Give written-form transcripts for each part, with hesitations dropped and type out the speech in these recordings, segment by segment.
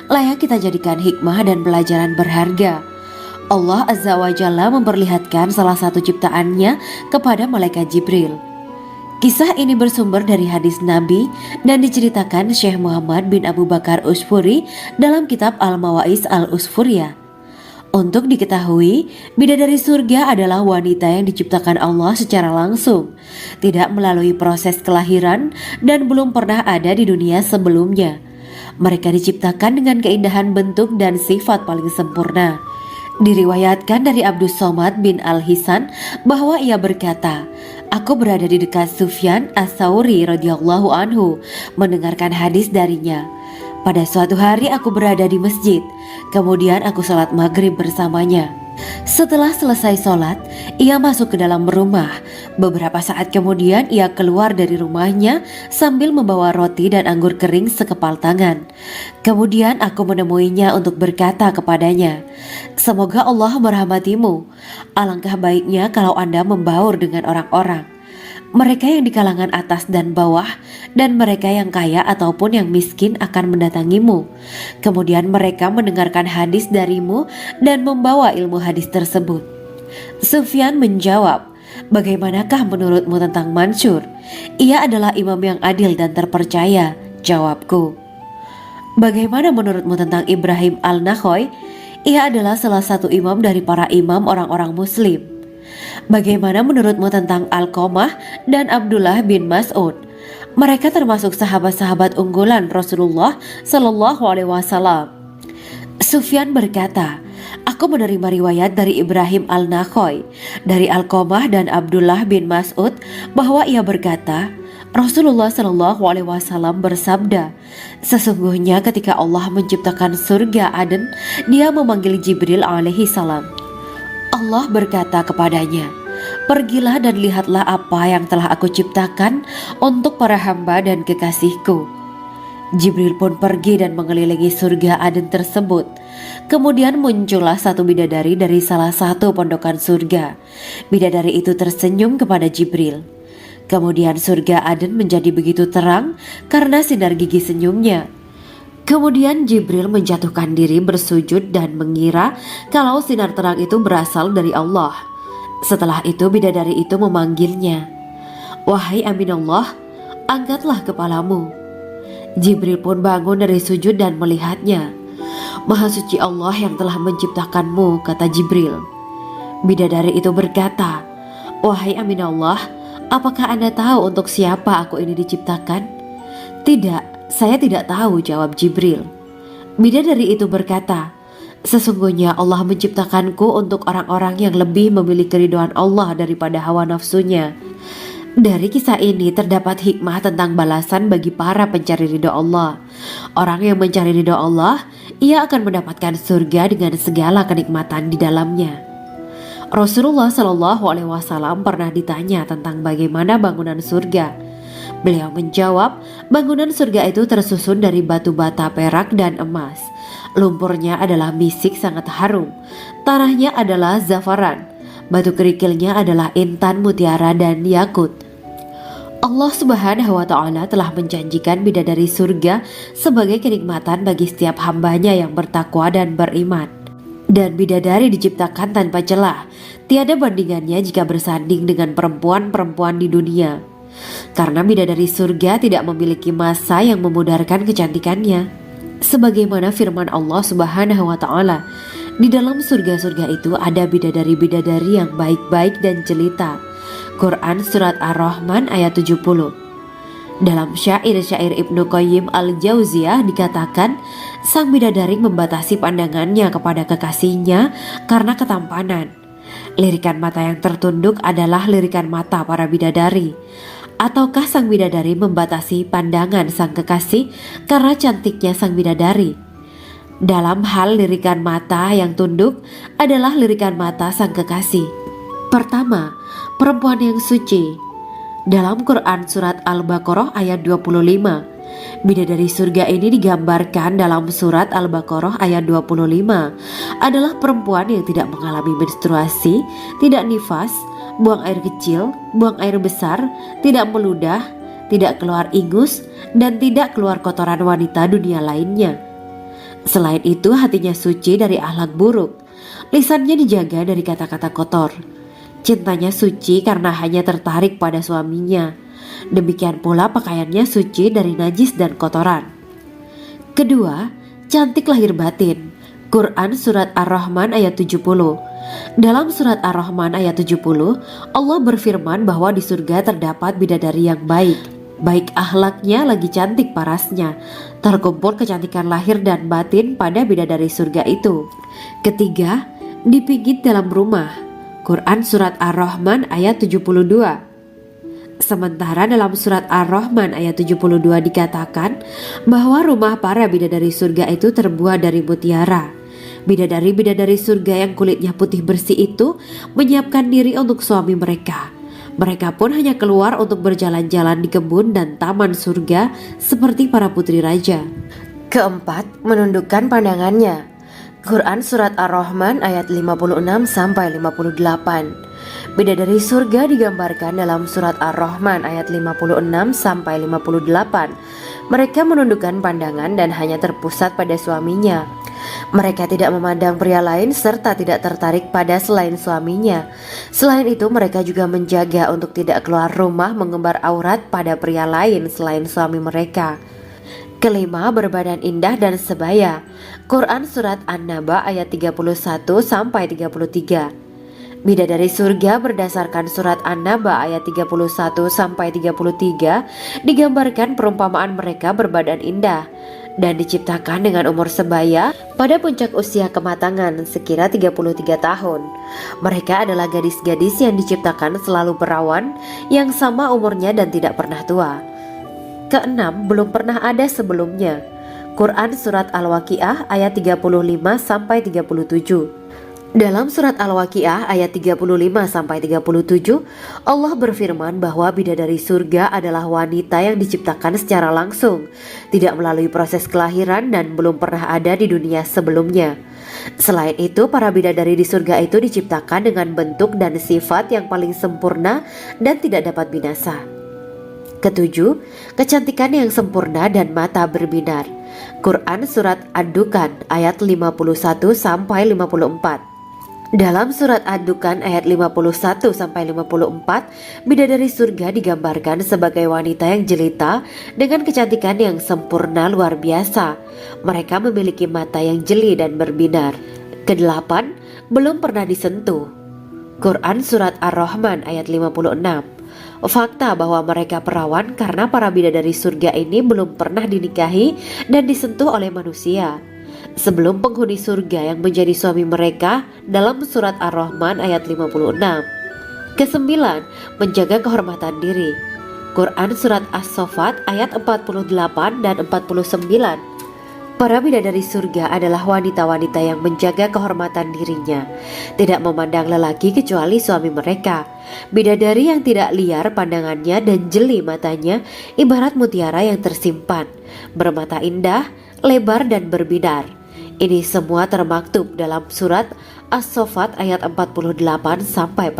layak kita jadikan hikmah dan pelajaran berharga. Allah Azza wa Jalla memperlihatkan salah satu ciptaannya kepada malaikat Jibril. Kisah ini bersumber dari hadis Nabi dan diceritakan Syekh Muhammad bin Abu Bakar Usfuri dalam kitab Al-Mawaiz Al-Usfuriyah. Untuk diketahui, bidadari surga adalah wanita yang diciptakan Allah secara langsung, tidak melalui proses kelahiran dan belum pernah ada di dunia sebelumnya. Mereka diciptakan dengan keindahan bentuk dan sifat paling sempurna. Diriwayatkan dari Abdus Somad bin Al-Hisan bahwa ia berkata, "Aku berada di dekat Sufyan As-Tsauri radhiyallahu anhu mendengarkan hadis darinya. Pada suatu hari aku berada di masjid, kemudian aku sholat maghrib bersamanya. Setelah selesai sholat, ia masuk ke dalam rumah. Beberapa saat kemudian ia keluar dari rumahnya sambil membawa roti dan anggur kering sekepal tangan. Kemudian aku menemuinya untuk berkata kepadanya, 'Semoga Allah merahmatimu. Alangkah baiknya kalau Anda membaur dengan orang-orang. Mereka yang di kalangan atas dan bawah, dan mereka yang kaya ataupun yang miskin akan mendatangimu. Kemudian mereka mendengarkan hadis darimu dan membawa ilmu hadis tersebut.' Sufyan menjawab, 'Bagaimanakah menurutmu tentang Mansur? Ia adalah imam yang adil dan terpercaya.' Jawabku. 'Bagaimana menurutmu tentang Ibrahim Al-Nakhoy? Ia adalah salah satu imam dari para imam orang-orang muslim.' 'Bagaimana menurutmu tentang Alqamah dan Abdullah bin Mas'ud? Mereka termasuk sahabat-sahabat unggulan Rasulullah Shallallahu Alaihi Wasallam.' Sufyan berkata, 'Aku menerima riwayat dari Ibrahim Al-Nakhoy, dari Alqamah dan Abdullah bin Mas'ud bahwa ia berkata, Rasulullah Shallallahu Alaihi Wasallam bersabda, sesungguhnya ketika Allah menciptakan surga Aden, Dia memanggil Jibril alaihi salam. Allah berkata kepadanya, pergilah dan lihatlah apa yang telah aku ciptakan untuk para hamba dan kekasihku. Jibril pun pergi dan mengelilingi surga Aden tersebut. Kemudian muncullah satu bidadari dari salah satu pondokan surga. Bidadari itu tersenyum kepada Jibril. Kemudian surga Aden menjadi begitu terang karena sinar gigi senyumnya. Kemudian Jibril menjatuhkan diri bersujud dan mengira kalau sinar terang itu berasal dari Allah. Setelah itu bidadari itu memanggilnya, wahai Aminullah, angkatlah kepalamu. Jibril pun bangun dari sujud dan melihatnya. Maha suci Allah yang telah menciptakanmu, kata Jibril. Bidadari itu berkata, wahai Aminullah, apakah Anda tahu untuk siapa aku ini diciptakan? Tidak. Saya tidak tahu, jawab Jibril. Bidadari itu berkata, sesungguhnya Allah menciptakanku untuk orang-orang yang lebih memilih keridhaan Allah daripada hawa nafsunya. Dari kisah ini terdapat hikmah tentang balasan bagi para pencari ridho Allah. Orang yang mencari ridho Allah, ia akan mendapatkan surga dengan segala kenikmatan di dalamnya. Rasulullah Shallallahu Alaihi Wasallam pernah ditanya tentang bagaimana bangunan surga. Beliau menjawab, bangunan surga itu tersusun dari batu bata, perak, dan emas. Lumpurnya adalah misik sangat harum. Tanahnya adalah zafaran. Batu kerikilnya adalah intan, mutiara, dan yakut. Allah Subhanahu wa Ta'ala telah menjanjikan bidadari surga sebagai kenikmatan bagi setiap hambanya yang bertakwa dan beriman. Dan bidadari diciptakan tanpa celah. Tiada bandingannya jika bersanding dengan perempuan-perempuan di dunia. Karena bidadari surga tidak memiliki masa yang memudarkan kecantikannya. Sebagaimana firman Allah Subhanahu wa Ta'ala, di dalam surga-surga itu ada bidadari-bidadari yang baik-baik dan jelita. Quran Surat Ar-Rahman ayat 70. Dalam syair-syair Ibnu Qayyim Al-Jauziyah dikatakan, sang bidadari membatasi pandangannya kepada kekasihnya karena ketampanan. Lirikan mata yang tertunduk adalah lirikan mata para bidadari. Ataukah sang bidadari membatasi pandangan sang kekasih karena cantiknya sang bidadari? Dalam hal lirikan mata yang tunduk adalah lirikan mata sang kekasih. Pertama, perempuan yang suci. Dalam Quran Surat Al-Baqarah ayat 25, bidadari surga ini digambarkan dalam Surat Al-Baqarah ayat 25 adalah perempuan yang tidak mengalami menstruasi, tidak nifas, buang air kecil, buang air besar, tidak meludah, tidak keluar ingus, dan tidak keluar kotoran wanita dunia lainnya. Selain itu, hatinya suci dari akhlak buruk. Lisannya dijaga dari kata-kata kotor. Cintanya suci karena hanya tertarik pada suaminya. Demikian pula pakaiannya suci dari najis dan kotoran. Kedua, cantik lahir batin. Quran Surat Ar-Rahman ayat 70. Dalam Surat Ar-Rahman ayat 70, Allah berfirman bahwa di surga terdapat bidadari yang baik. Baik akhlaknya lagi cantik parasnya. Terkumpul kecantikan lahir dan batin pada bidadari surga itu. Ketiga, dipijit dalam rumah. Quran Surat Ar-Rahman ayat 72. Sementara dalam Surat Ar-Rahman ayat 72 dikatakan bahwa rumah para bidadari surga itu terbuat dari mutiara. Bidadari-bidadari surga yang kulitnya putih bersih itu menyiapkan diri untuk suami mereka. Mereka pun hanya keluar untuk berjalan-jalan di kebun dan taman surga seperti para putri raja. Keempat, menundukkan pandangannya. Quran Surat Ar-Rahman ayat 56-58. Bidadari surga digambarkan dalam Surat Ar-Rahman ayat 56-58. Mereka menundukkan pandangan dan hanya terpusat pada suaminya. Mereka tidak memandang pria lain serta tidak tertarik pada selain suaminya. Selain itu, mereka juga menjaga untuk tidak keluar rumah mengembar aurat pada pria lain selain suami mereka. Kelima, berbadan indah dan sebaya. Quran Surat An-Naba ayat 31-33. Bidadari surga berdasarkan Surat An-Naba ayat 31-33 digambarkan perumpamaan mereka berbadan indah dan diciptakan dengan umur sebaya pada puncak usia kematangan sekira 33 tahun. Mereka adalah gadis-gadis yang diciptakan selalu perawan yang sama umurnya dan tidak pernah tua. Keenam, belum pernah ada sebelumnya. Quran Surat Al-Waqiah ayat 35-37. Dalam Surat Al-Waqiah ayat 35-37, Allah berfirman bahwa bidadari surga adalah wanita yang diciptakan secara langsung, tidak melalui proses kelahiran dan belum pernah ada di dunia sebelumnya. Selain itu, para bidadari di surga itu diciptakan dengan bentuk dan sifat yang paling sempurna dan tidak dapat binasa. Ketujuh, kecantikan yang sempurna dan mata berbinar. Quran Surat Ad-Dukan ayat 51-54. Dalam Surat Ad-Dukan ayat 51-54, bidadari surga digambarkan sebagai wanita yang jelita dengan kecantikan yang sempurna luar biasa. Mereka memiliki mata yang jeli dan berbinar. Kedelapan, belum pernah disentuh. Quran Surat Ar-Rahman ayat 56. Fakta bahwa mereka perawan karena para bidadari surga ini belum pernah dinikahi dan disentuh oleh manusia sebelum penghuni surga yang menjadi suami mereka dalam Surat Ar-Rahman ayat 56. Kesembilan, menjaga kehormatan diri. Quran Surat As-Saffat ayat 48 dan 49. Para bidadari surga adalah wanita-wanita yang menjaga kehormatan dirinya, tidak memandang lelaki kecuali suami mereka. Bidadari yang tidak liar pandangannya dan jeli matanya ibarat mutiara yang tersimpan, bermata indah, lebar dan berbinar. Ini semua termaktub dalam Surat As-Saffat ayat 48-49.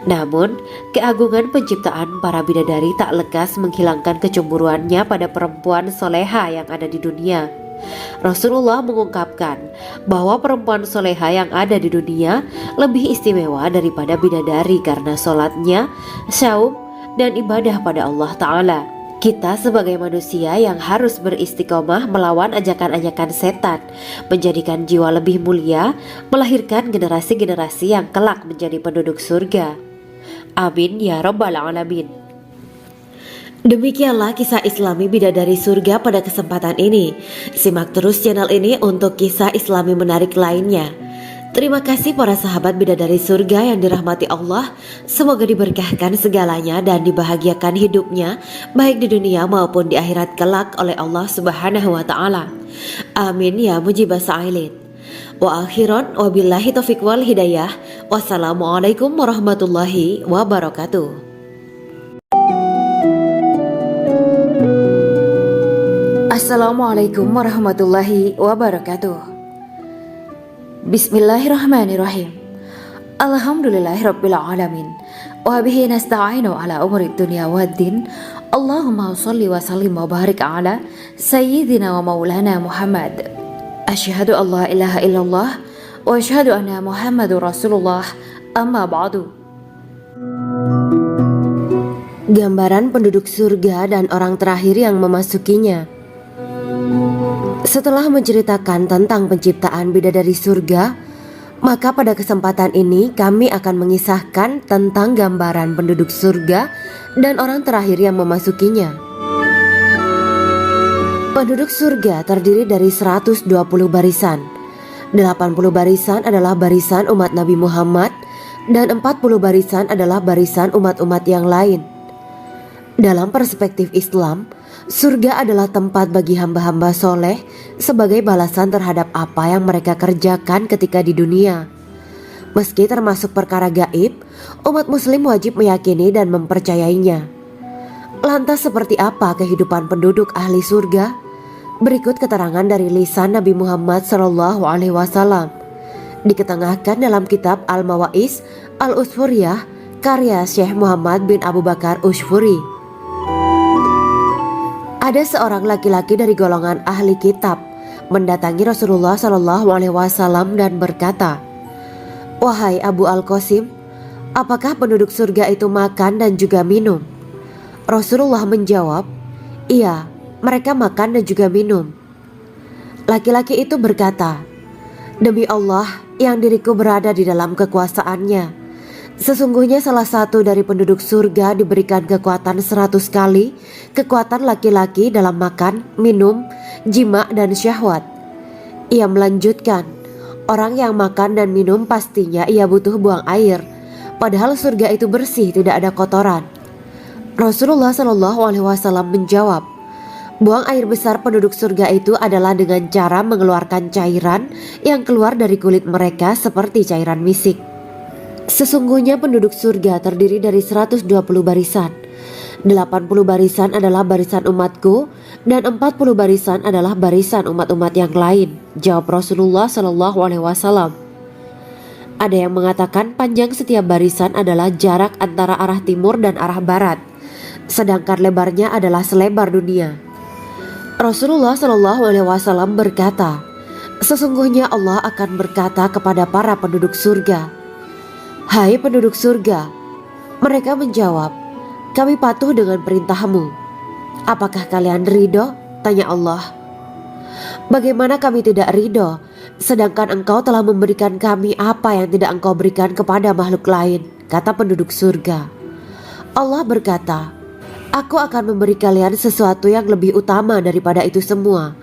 Namun, keagungan penciptaan para bidadari tak lekas menghilangkan kecemburuannya pada perempuan soleha yang ada di dunia. Rasulullah mengungkapkan bahwa perempuan soleha yang ada di dunia lebih istimewa daripada bidadari karena sholatnya, syaum, dan ibadah pada Allah Ta'ala. Kita sebagai manusia yang harus beristiqomah melawan ajakan-ajakan setan, menjadikan jiwa lebih mulia, melahirkan generasi-generasi yang kelak menjadi penduduk surga. Amin ya rabbal alamin. Demikianlah kisah Islami bidadari surga pada kesempatan ini. Simak terus channel ini untuk kisah Islami menarik lainnya. Terima kasih para sahabat bidadari surga yang dirahmati Allah. Semoga diberkahkan segalanya dan dibahagiakan hidupnya baik di dunia maupun di akhirat kelak oleh Allah Subhanahu wa taala. Amin ya mujibas sa'ilin. Wa akhiran wabillahi taufiq wal hidayah. Wassalamualaikum warahmatullahi wabarakatuh. Assalamualaikum warahmatullahi wabarakatuh. Bismillahirrahmanirrahim. Alhamdulillahirabbil alamin. Wa bihi nasta'inu ala umuri dunya waddin. Allahumma sholli wa sallim wa barik ala Sayyidina wa maulana Muhammad. Asyhadu an la ilaha illallah wa asyhadu anna Muhammadur Rasulullah. Amma ba'du. Gambaran penduduk surga dan orang terakhir yang memasukinya. Setelah menceritakan tentang penciptaan bidadari surga, maka pada kesempatan ini kami akan mengisahkan tentang gambaran penduduk surga dan orang terakhir yang memasukinya. Penduduk surga terdiri dari 120 barisan. 80 barisan adalah barisan umat Nabi Muhammad dan 40 barisan adalah barisan umat-umat yang lain. Dalam perspektif Islam, surga adalah tempat bagi hamba-hamba soleh sebagai balasan terhadap apa yang mereka kerjakan ketika di dunia. Meski termasuk perkara gaib, umat muslim wajib meyakini dan mempercayainya. Lantas seperti apa kehidupan penduduk ahli surga? Berikut keterangan dari lisan Nabi Muhammad SAW, diketengahkan dalam kitab Al-Mawaiz Al-Usfuriyah karya Syekh Muhammad bin Abu Bakar Usfuri. Ada seorang laki-laki dari golongan ahli kitab mendatangi Rasulullah SAW dan berkata, "Wahai Abu Al-Qasim, apakah penduduk surga itu makan dan juga minum?" Rasulullah menjawab, "Iya, mereka makan dan juga minum." Laki-laki itu berkata, "Demi Allah yang diriku berada di dalam kekuasaannya, sesungguhnya salah satu dari penduduk surga diberikan kekuatan 100 kali kekuatan laki-laki dalam makan, minum, jima dan syahwat." Ia melanjutkan, "Orang yang makan dan minum pastinya ia butuh buang air, padahal surga itu bersih, tidak ada kotoran." Rasulullah SAW menjawab, "Buang air besar penduduk surga itu adalah dengan cara mengeluarkan cairan yang keluar dari kulit mereka seperti cairan misik." Sesungguhnya penduduk surga terdiri dari 120 barisan. 80 barisan adalah barisan umatku dan 40 barisan adalah barisan umat-umat yang lain, jawab Rasulullah SAW. Ada yang mengatakan panjang setiap barisan adalah jarak antara arah timur dan arah barat, sedangkan lebarnya adalah selebar dunia. Rasulullah SAW berkata, "Sesungguhnya Allah akan berkata kepada para penduduk surga, 'Hai penduduk surga,' mereka menjawab, 'Kami patuh dengan perintahmu.' 'Apakah kalian ridho?' tanya Allah. 'Bagaimana kami tidak ridho, sedangkan engkau telah memberikan kami apa yang tidak engkau berikan kepada makhluk lain,' kata penduduk surga. Allah berkata, 'Aku akan memberi kalian sesuatu yang lebih utama daripada itu semua.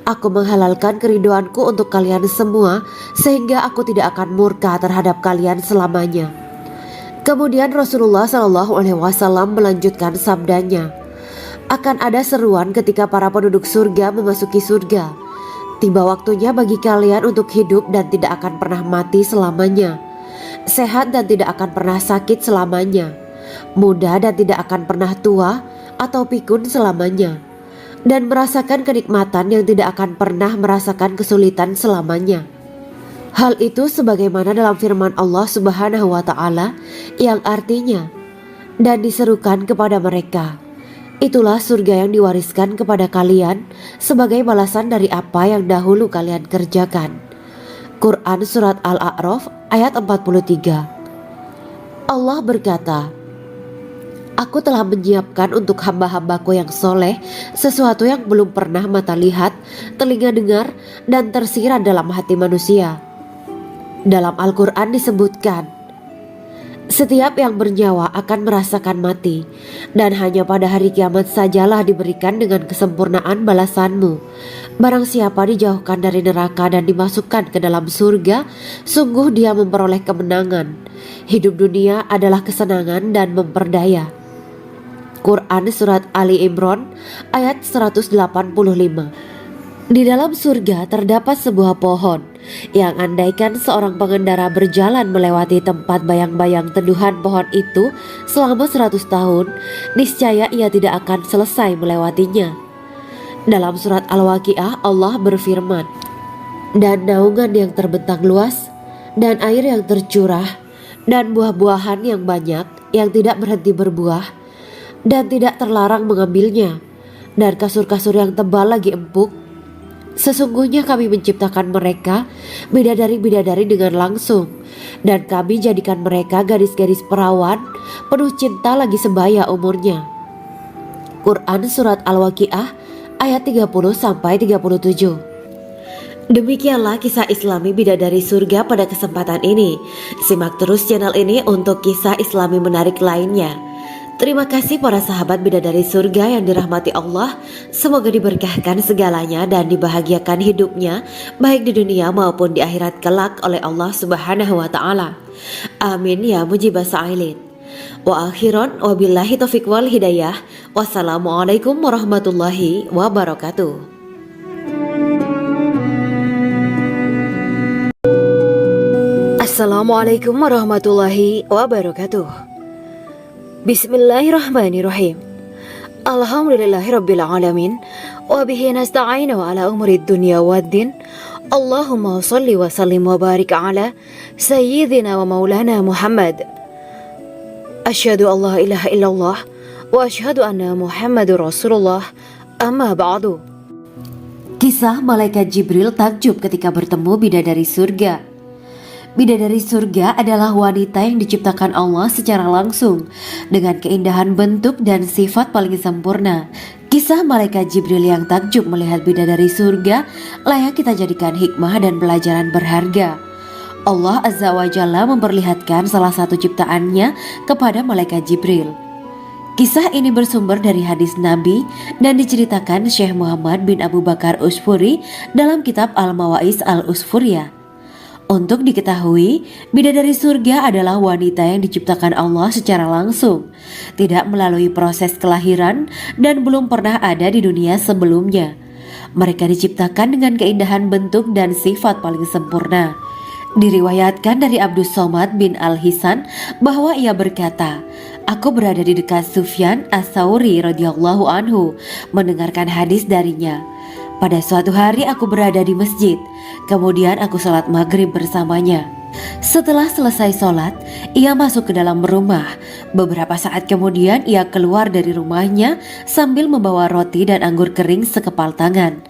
Aku menghalalkan keridoanku untuk kalian semua sehingga aku tidak akan murka terhadap kalian selamanya.'" Kemudian Rasulullah SAW melanjutkan sabdanya, "Akan ada seruan ketika para penduduk surga memasuki surga. Tiba waktunya bagi kalian untuk hidup dan tidak akan pernah mati selamanya, sehat dan tidak akan pernah sakit selamanya, muda dan tidak akan pernah tua atau pikun selamanya, dan merasakan kenikmatan yang tidak akan pernah merasakan kesulitan selamanya." Hal itu sebagaimana dalam firman Allah Subhanahu wa Ta'ala yang artinya, "Dan diserukan kepada mereka, itulah surga yang diwariskan kepada kalian sebagai balasan dari apa yang dahulu kalian kerjakan." Quran Surat Al-A'raf ayat 43. Allah berkata, "Aku telah menyiapkan untuk hamba-hambaku yang soleh sesuatu yang belum pernah mata lihat, telinga dengar, dan tersirat dalam hati manusia." Dalam Al-Quran disebutkan, "Setiap yang bernyawa akan merasakan mati, dan hanya pada hari kiamat sajalah diberikan dengan kesempurnaan balasanmu. Barang siapa dijauhkan dari neraka dan dimasukkan ke dalam surga, sungguh dia memperoleh kemenangan. Hidup dunia adalah kesenangan dan memperdaya." Quran Surat Ali Imran ayat 185. Di dalam surga terdapat sebuah pohon yang andaikan seorang pengendara berjalan melewati tempat bayang-bayang teduhan pohon itu selama 100 tahun, niscaya ia tidak akan selesai melewatinya. Dalam surat Al-Waqiah Allah berfirman, "Dan naungan yang terbentang luas, dan air yang tercurah, dan buah-buahan yang banyak yang tidak berhenti berbuah, dan tidak terlarang mengambilnya, dan kasur-kasur yang tebal lagi empuk. Sesungguhnya kami menciptakan mereka bidadari-bidadari dengan langsung, dan kami jadikan mereka gadis-gadis perawan penuh cinta lagi sebaya umurnya. Quran Surat Al-Waqiah ayat 30-37. Demikianlah kisah Islami bidadari surga pada kesempatan ini. Simak terus channel ini untuk kisah Islami menarik lainnya. Terima kasih para sahabat bidadari surga yang dirahmati Allah. Semoga diberkahkan segalanya dan dibahagiakan hidupnya baik di dunia maupun di akhirat kelak oleh Allah Subhanahu wa taala. Amin ya mujibah sa'ilin. Wa akhiran wabillahi taufiq wal hidayah. Wassalamualaikum warahmatullahi wabarakatuh. Assalamualaikum warahmatullahi wabarakatuh. Bismillahirrahmanirrahim. Alhamdulillahirabbil alamin wa bihi nasta'inu ala umurid dunya waddin. Allahumma shalli wa sallim wa barik ala sayyidina wa maulana Muhammad. Asyhadu an la ilaha illallah wa asyhadu anna Muhammadur Rasulullah. Amma ba'du. Kisah malaikat Jibril takjub ketika bertemu bidadari surga. Bidadari surga adalah wanita yang diciptakan Allah secara langsung dengan keindahan bentuk dan sifat paling sempurna. Kisah malaikat Jibril yang takjub melihat bidadari surga layak kita jadikan hikmah dan pelajaran berharga. Allah Azza wa Jalla memperlihatkan salah satu ciptaannya kepada malaikat Jibril. Kisah ini bersumber dari hadis Nabi dan diceritakan Syekh Muhammad bin Abu Bakar Usfuri dalam kitab Al-Mawaiz Al-Usfuriyah. Untuk diketahui, bidadari surga adalah wanita yang diciptakan Allah secara langsung, tidak melalui proses kelahiran dan belum pernah ada di dunia sebelumnya. Mereka diciptakan dengan keindahan bentuk dan sifat paling sempurna. Diriwayatkan dari Abdus Somad bin Al-Hisan bahwa ia berkata, "Aku berada di dekat Sufyan As-Sauri radhiyallahu anhu mendengarkan hadis darinya. Pada suatu hari aku berada di masjid, kemudian aku sholat maghrib bersamanya. Setelah selesai sholat, ia masuk ke dalam rumah. Beberapa saat kemudian ia keluar dari rumahnya sambil membawa roti dan anggur kering sekepal tangan.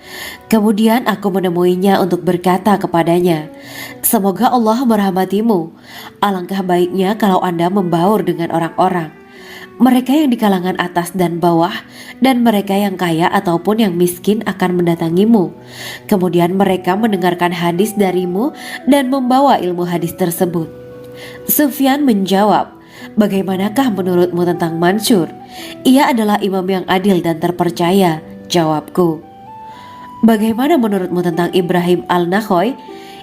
Kemudian aku menemuinya untuk berkata kepadanya, 'Semoga Allah merahmatimu. Alangkah baiknya kalau Anda membaur dengan orang-orang. Mereka yang di kalangan atas dan bawah, dan mereka yang kaya ataupun yang miskin akan mendatangimu. Kemudian mereka mendengarkan hadis darimu dan membawa ilmu hadis tersebut.' Sufyan menjawab, 'Bagaimanakah menurutmu tentang Mansur? Ia adalah imam yang adil dan terpercaya.' Jawabku. 'Bagaimana menurutmu tentang Ibrahim Al-Nakhoy?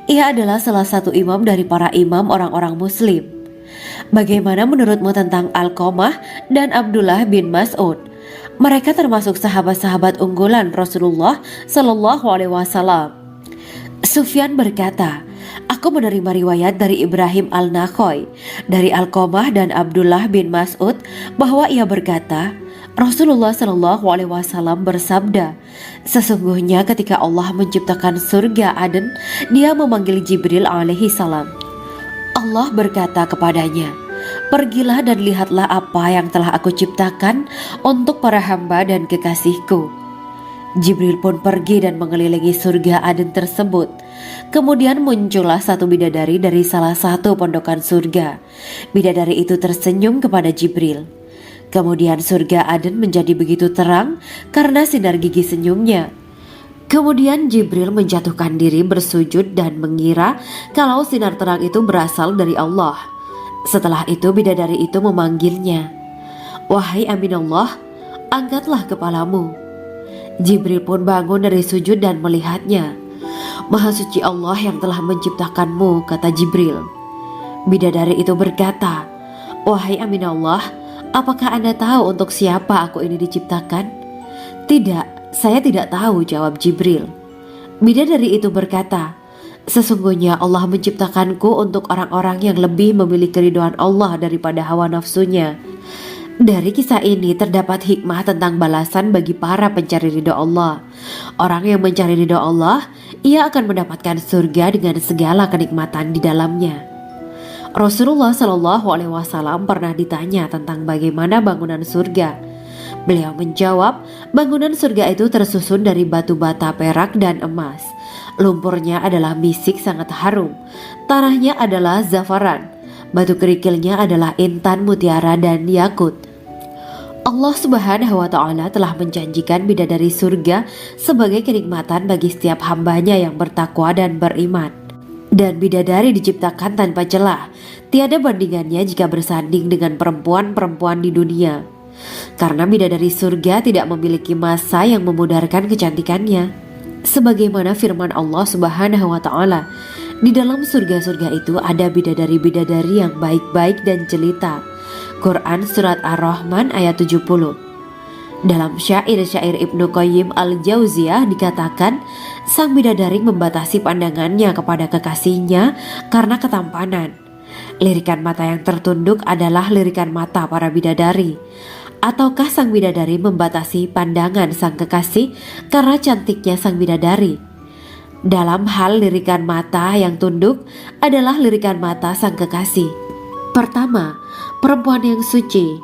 Ia adalah salah satu imam dari para imam orang-orang muslim.' 'Bagaimana menurutmu tentang Alqamah dan Abdullah bin Mas'ud? Mereka termasuk sahabat-sahabat unggulan Rasulullah Sallallahu Alaihi Wasallam.' Sufyan berkata, 'Aku menerima riwayat dari Ibrahim Al-Nakhoy, dari Alqamah dan Abdullah bin Mas'ud bahwa ia berkata, Rasulullah Sallallahu Alaihi Wasallam bersabda, sesungguhnya ketika Allah menciptakan surga Aden, Dia memanggil Jibril alaihi salam. Allah berkata kepadanya, pergilah dan lihatlah apa yang telah aku ciptakan untuk para hamba dan kekasihku. Jibril pun pergi dan mengelilingi surga Aden tersebut. Kemudian muncullah satu bidadari dari salah satu pondokan surga. Bidadari itu tersenyum kepada Jibril. Kemudian surga Aden menjadi begitu terang karena sinar gigi senyumnya. Kemudian Jibril menjatuhkan diri bersujud dan mengira kalau sinar terang itu berasal dari Allah. Setelah itu bidadari itu memanggilnya, wahai Aminullah, angkatlah kepalamu. Jibril pun bangun dari sujud dan melihatnya. Maha suci Allah yang telah menciptakanmu, kata Jibril. Bidadari itu berkata, wahai Aminullah, apakah Anda tahu untuk siapa aku ini diciptakan? Tidak. Saya tidak tahu, jawab Jibril. Bidadari itu berkata, sesungguhnya Allah menciptakanku untuk orang-orang yang lebih memilih keridhaan Allah daripada hawa nafsunya. Dari kisah ini terdapat hikmah tentang balasan bagi para pencari ridho Allah. Orang yang mencari ridho Allah, ia akan mendapatkan surga dengan segala kenikmatan di dalamnya. Rasulullah Shallallahu Alaihi Wasallam pernah ditanya tentang bagaimana bangunan surga. Beliau menjawab, bangunan surga itu tersusun dari batu bata perak dan emas. Lumpurnya adalah misik sangat harum, tanahnya adalah zafaran, batu kerikilnya adalah intan mutiara dan yakut. Allah Subhanahu wa Ta'ala telah menjanjikan bidadari surga sebagai kenikmatan bagi setiap hambanya yang bertakwa dan beriman. Dan bidadari diciptakan tanpa celah, tiada bandingannya jika bersanding dengan perempuan-perempuan di dunia. Karena bidadari surga tidak memiliki masa yang memudarkan kecantikannya. Sebagaimana firman Allah Subhanahu wa Ta'ala, di dalam surga-surga itu ada bidadari-bidadari yang baik-baik dan jelita. Quran Surat Ar-Rahman ayat 70. Dalam syair-syair Ibnu Qayyim Al-Jauziyah dikatakan, sang bidadari membatasi pandangannya kepada kekasihnya karena ketampanan. Lirikan mata yang tertunduk adalah lirikan mata para bidadari. Ataukah sang bidadari membatasi pandangan sang kekasih karena cantiknya sang bidadari? Dalam hal lirikan mata yang tunduk adalah lirikan mata sang kekasih. Pertama, perempuan yang suci.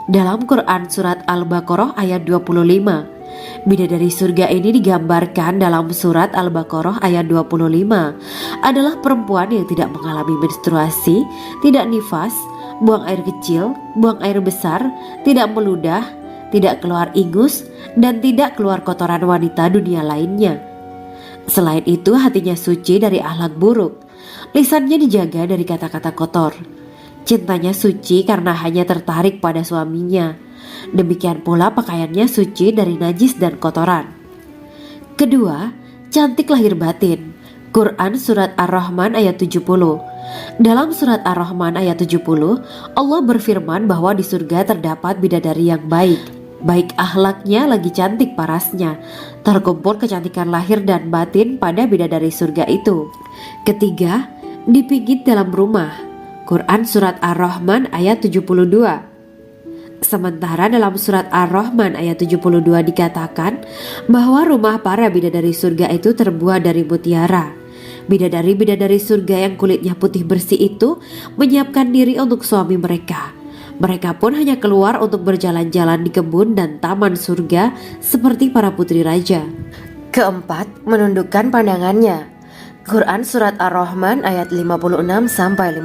Dalam Quran Surat Al-Baqarah ayat 25, bidadari surga ini digambarkan dalam Surat Al-Baqarah ayat 25 adalah perempuan yang tidak mengalami menstruasi, tidak nifas, buang air kecil, buang air besar, tidak meludah, tidak keluar ingus, dan tidak keluar kotoran wanita dunia lainnya. Selain itu, hatinya suci dari akhlak buruk, lisannya dijaga dari kata-kata kotor. Cintanya suci karena hanya tertarik pada suaminya. Demikian pula pakaiannya suci dari najis dan kotoran. Kedua, cantik lahir batin. Quran Surat Ar-Rahman ayat 70. Dalam Surat Ar-Rahman ayat 70, Allah berfirman bahwa di surga terdapat bidadari yang baik. Baik akhlaknya lagi cantik parasnya. Terkumpul kecantikan lahir dan batin pada bidadari surga itu. Ketiga, dipijit dalam rumah. Quran Surat Ar-Rahman ayat 72. Sementara dalam Surat Ar-Rahman ayat 72 dikatakan bahwa rumah para bidadari surga itu terbuat dari mutiara. Bidadari-bidadari surga yang kulitnya putih bersih itu menyiapkan diri untuk suami mereka. Mereka pun hanya keluar untuk berjalan-jalan di kebun dan taman surga seperti para putri raja. Keempat, menundukkan pandangannya. Quran Surat Ar-Rahman ayat 56-58.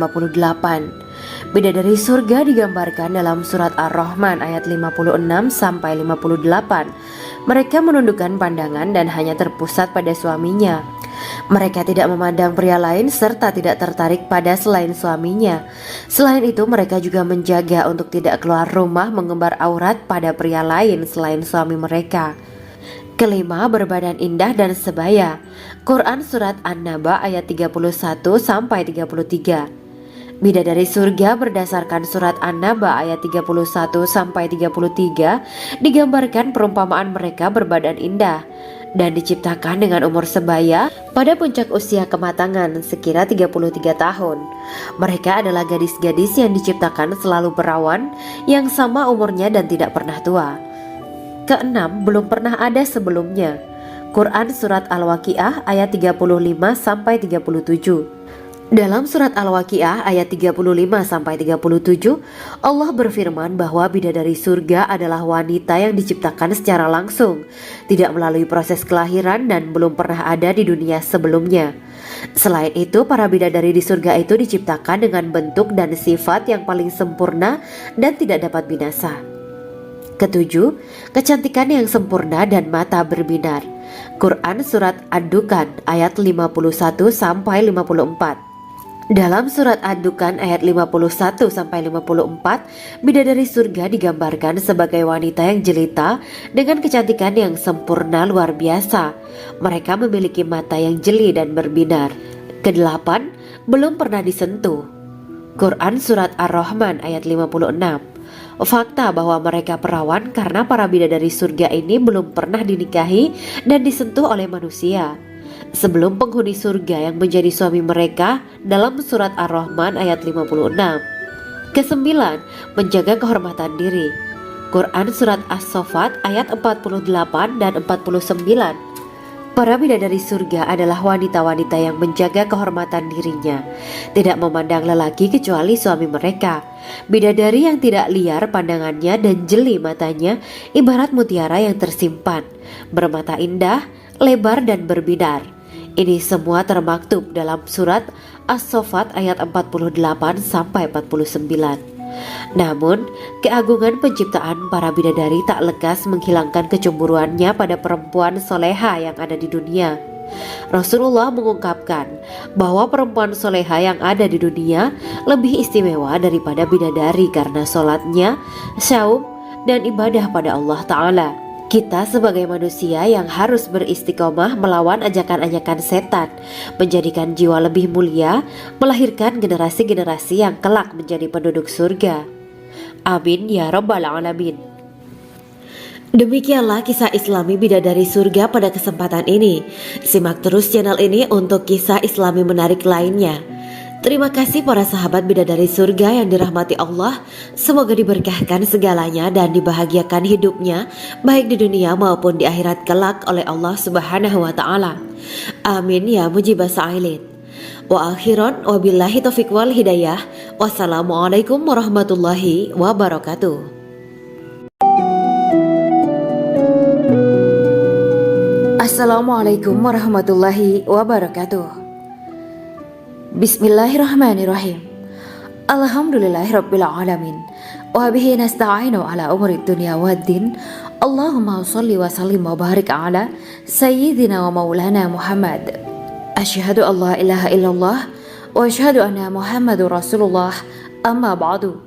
Bidadari surga digambarkan dalam Surat Ar-Rahman ayat 56-58. Mereka menundukkan pandangan dan hanya terpusat pada suaminya. Mereka tidak memandang pria lain serta tidak tertarik pada selain suaminya. Selain itu, mereka juga menjaga untuk tidak keluar rumah mengembar aurat pada pria lain selain suami mereka. Kelima, berbadan indah dan sebaya. Quran Surat An-Naba ayat 31-33. Bidadari surga berdasarkan Surat An-Naba ayat 31-33 digambarkan perumpamaan mereka berbadan indah dan diciptakan dengan umur sebaya pada puncak usia kematangan sekira 33 tahun. Mereka adalah gadis-gadis yang diciptakan selalu perawan, yang sama umurnya dan tidak pernah tua. Keenam, belum pernah ada sebelumnya. Quran Surat Al-Waqiah ayat 35-37. Dalam Surat Al-Waqiah ayat 35-37, Allah berfirman bahwa bidadari surga adalah wanita yang diciptakan secara langsung, tidak melalui proses kelahiran dan belum pernah ada di dunia sebelumnya. Selain itu, para bidadari di surga itu diciptakan dengan bentuk dan sifat yang paling sempurna dan tidak dapat binasa. Ketujuh, kecantikan yang sempurna dan mata berbinar. Quran Surat Ad-Dukan ayat 51-54. Dalam Surat Ad-Dukan ayat 51-54, bidadari surga digambarkan sebagai wanita yang jelita dengan kecantikan yang sempurna luar biasa. Mereka memiliki mata yang jeli dan berbinar. Kedelapan, belum pernah disentuh. Quran Surat Ar-Rahman ayat 56. Fakta bahwa mereka perawan karena para bidadari surga ini belum pernah dinikahi dan disentuh oleh manusia sebelum penghuni surga yang menjadi suami mereka dalam Surat Ar-Rahman ayat 56. Kesembilan, menjaga kehormatan diri. Quran Surat As-Saffat ayat 48 dan 49. Para bidadari surga adalah wanita-wanita yang menjaga kehormatan dirinya, tidak memandang lelaki kecuali suami mereka. Bidadari yang tidak liar pandangannya dan jeli matanya ibarat mutiara yang tersimpan, bermata indah, lebar dan berbinar. Ini semua termaktub dalam surat As-Saffat ayat 48 sampai 49. Namun, keagungan penciptaan para bidadari tak lekas menghilangkan kecemburuannya pada perempuan soleha yang ada di dunia. Rasulullah mengungkapkan bahwa perempuan soleha yang ada di dunia lebih istimewa daripada bidadari karena sholatnya, syaum, dan ibadah pada Allah Ta'ala. Kita sebagai manusia yang harus beristiqomah melawan ajakan-ajakan setan, menjadikan jiwa lebih mulia, melahirkan generasi-generasi yang kelak menjadi penduduk surga. Amin ya rabbal alamin. Demikianlah kisah Islami bidadari surga pada kesempatan ini. Simak terus channel ini untuk kisah Islami menarik lainnya. Terima kasih para sahabat bidadari surga yang dirahmati Allah. Semoga diberkahkan segalanya dan dibahagiakan hidupnya baik di dunia maupun di akhirat kelak oleh Allah Subhanahu wa taala. Amin ya mujibah sa'ilin. Wa akhiran wabillahi taufiq wal hidayah. Wassalamualaikum warahmatullahi wabarakatuh. Assalamualaikum warahmatullahi wabarakatuh. Bismillahirrahmanirrahim. Alhamdulillahirabbil alamin. Wa bihi nasta'inu ala umuri dunya waddin. Allahumma shalli wa sallim wa barik ala sayyidina wa maulana Muhammad. Asyhadu an la ilaha illallah wa asyhadu anna Muhammadur Rasulullah. Amma ba'du.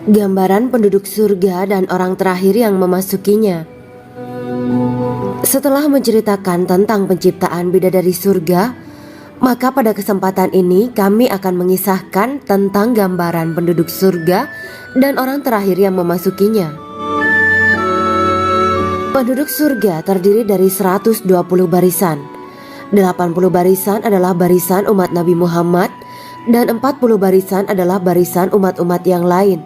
Gambaran penduduk surga dan orang terakhir yang memasukinya. Setelah menceritakan tentang penciptaan bidadari surga, maka pada kesempatan ini kami akan mengisahkan tentang gambaran penduduk surga dan orang terakhir yang memasukinya. Penduduk surga terdiri dari 120 barisan. 80 barisan adalah barisan umat Nabi Muhammad dan 40 barisan adalah barisan umat-umat yang lain.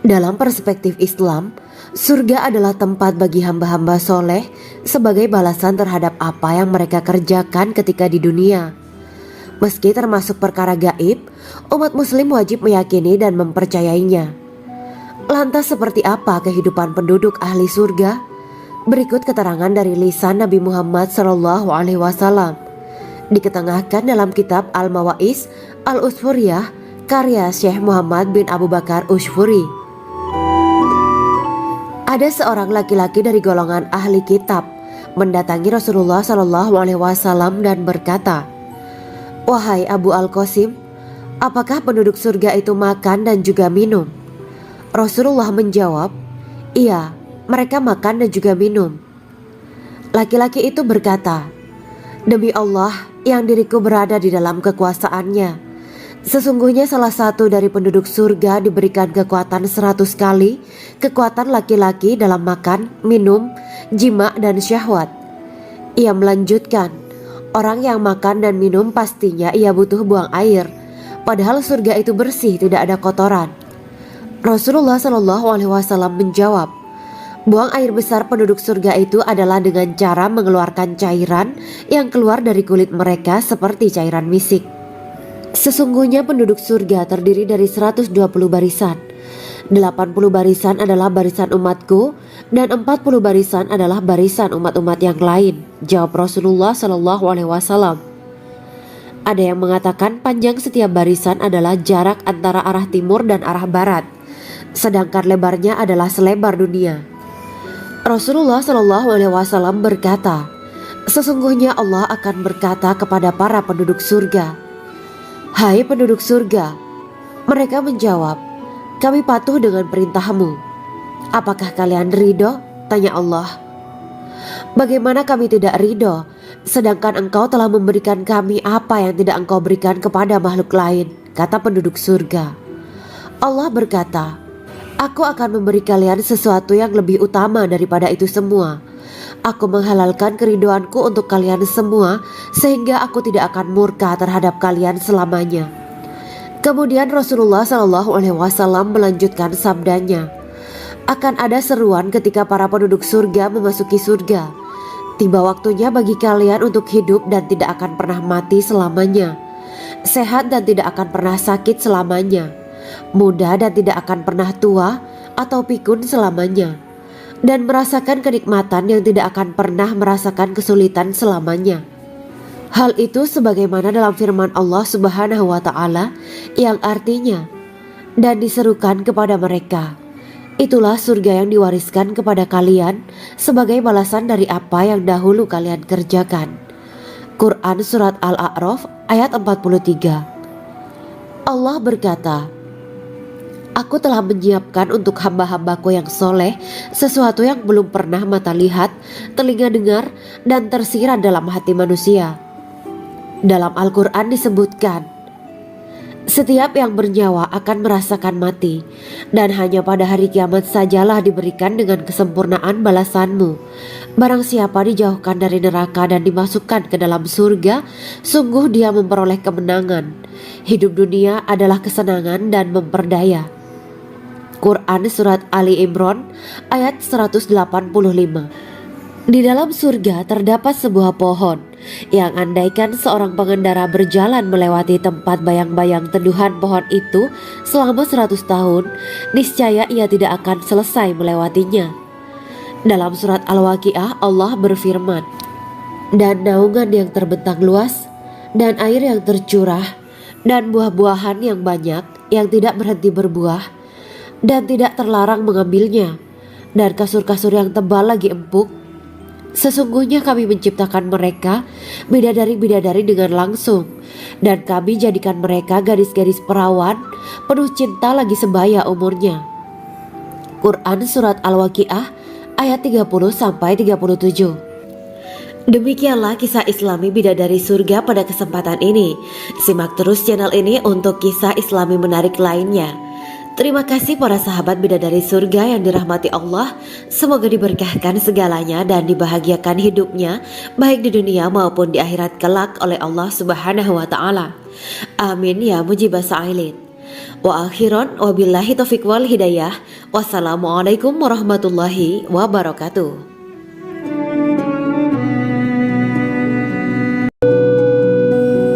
Dalam perspektif Islam, surga adalah tempat bagi hamba-hamba soleh sebagai balasan terhadap apa yang mereka kerjakan ketika di dunia. Meski termasuk perkara gaib, umat muslim wajib meyakini dan mempercayainya. Lantas seperti apa kehidupan penduduk ahli surga? Berikut keterangan dari lisan Nabi Muhammad SAW. Diketengahkan dalam kitab Al-Mawaiz Al-Usfuriyah karya Syekh Muhammad bin Abu Bakar Ushfuri. Ada seorang laki-laki dari golongan ahli kitab mendatangi Rasulullah SAW dan berkata, "Wahai Abu Al-Qasim, apakah penduduk surga itu makan dan juga minum?" Rasulullah menjawab, "Iya, mereka makan dan juga minum." Laki-laki itu berkata, "Demi Allah yang diriku berada di dalam kekuasaannya, sesungguhnya salah satu dari penduduk surga diberikan kekuatan 100 kali kekuatan laki-laki dalam makan, minum, jima dan syahwat." Ia melanjutkan, "Orang yang makan dan minum pastinya ia butuh buang air, padahal surga itu bersih, tidak ada kotoran." Rasulullah SAW menjawab, "Buang air besar penduduk surga itu adalah dengan cara mengeluarkan cairan yang keluar dari kulit mereka seperti cairan misik." Sesungguhnya penduduk surga terdiri dari 120 barisan. 80 barisan adalah barisan umatku dan 40 barisan adalah barisan umat-umat yang lain, jawab Rasulullah SAW. Ada yang mengatakan panjang setiap barisan adalah jarak antara arah timur dan arah barat, sedangkan lebarnya adalah selebar dunia. Rasulullah SAW berkata, "Sesungguhnya Allah akan berkata kepada para penduduk surga, 'Hai penduduk surga,' mereka menjawab, 'Kami patuh dengan perintahmu.' 'Apakah kalian ridho?' tanya Allah. 'Bagaimana kami tidak ridho, sedangkan engkau telah memberikan kami apa yang tidak engkau berikan kepada makhluk lain,' kata penduduk surga. Allah berkata, 'Aku akan memberi kalian sesuatu yang lebih utama daripada itu semua. Aku menghalalkan keridoanku untuk kalian semua sehingga aku tidak akan murka terhadap kalian selamanya.' Kemudian Rasulullah SAW melanjutkan sabdanya, Akan ada seruan ketika para penduduk surga memasuki surga. Tiba waktunya bagi kalian untuk hidup dan tidak akan pernah mati selamanya, sehat dan tidak akan pernah sakit selamanya, muda dan tidak akan pernah tua atau pikun selamanya, dan merasakan kenikmatan yang tidak akan pernah merasakan kesulitan selamanya. Hal itu sebagaimana dalam firman Allah Subhanahu wa Ta'ala yang artinya, dan diserukan kepada mereka, itulah surga yang diwariskan kepada kalian sebagai balasan dari apa yang dahulu kalian kerjakan. Quran Surat Al-A'raf ayat 43. Allah berkata, Aku telah menyiapkan untuk hamba-hambaku yang soleh sesuatu yang belum pernah mata lihat, telinga dengar, dan tersirat dalam hati manusia. Dalam Al-Quran disebutkan, setiap yang bernyawa akan merasakan mati, dan hanya pada hari kiamat sajalah diberikan dengan kesempurnaan balasanmu. Barang siapa dijauhkan dari neraka dan dimasukkan ke dalam surga, sungguh dia memperoleh kemenangan. Hidup dunia adalah kesenangan dan memperdaya. Quran Surat Ali Imran ayat 185. Di dalam surga terdapat sebuah pohon yang andaikan seorang pengendara berjalan melewati tempat bayang-bayang teduhan pohon itu selama 100 tahun, niscaya ia tidak akan selesai melewatinya. Dalam surat Al-Waqiah Allah berfirman, dan naungan yang terbentang luas, dan air yang tercurah, dan buah-buahan yang banyak yang tidak berhenti berbuah, dan tidak terlarang mengambilnya, dan kasur-kasur yang tebal lagi empuk. Sesungguhnya kami menciptakan mereka bidadari-bidadari dengan langsung, dan kami jadikan mereka gadis-gadis perawan penuh cinta lagi sebaya umurnya. Quran Surat Al-Waqiah ayat 30-37. Demikianlah kisah Islami bidadari surga pada kesempatan ini. Simak terus channel ini untuk kisah Islami menarik lainnya. Terima kasih para sahabat bidadari surga yang dirahmati Allah. Semoga diberkahkan segalanya dan dibahagiakan hidupnya, baik di dunia maupun di akhirat kelak oleh Allah Subhanahu wa Ta'ala. Amin ya mujibah sa'ilin. Wa akhiran wabillahi taufiq wal hidayah. Wassalamualaikum warahmatullahi wabarakatuh.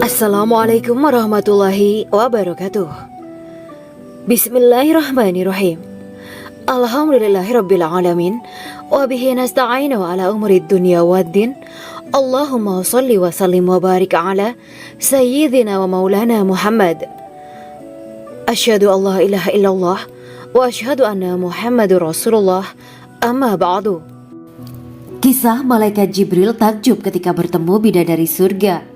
Assalamualaikum warahmatullahi wabarakatuh. Bismillahirrahmanirrahim. Alhamdulillahirabbil alamin wa bihi nasta'inu ala umuri dunya waddin. Allahumma shalli wa sallim wa barik ala sayyidina wa maulana Muhammad. Asyhadu an la ilaha illallah wa asyhadu anna Muhammadur Rasulullah. Amma ba'du. Kisah malaikat Jibril takjub ketika bertemu bidadari surga.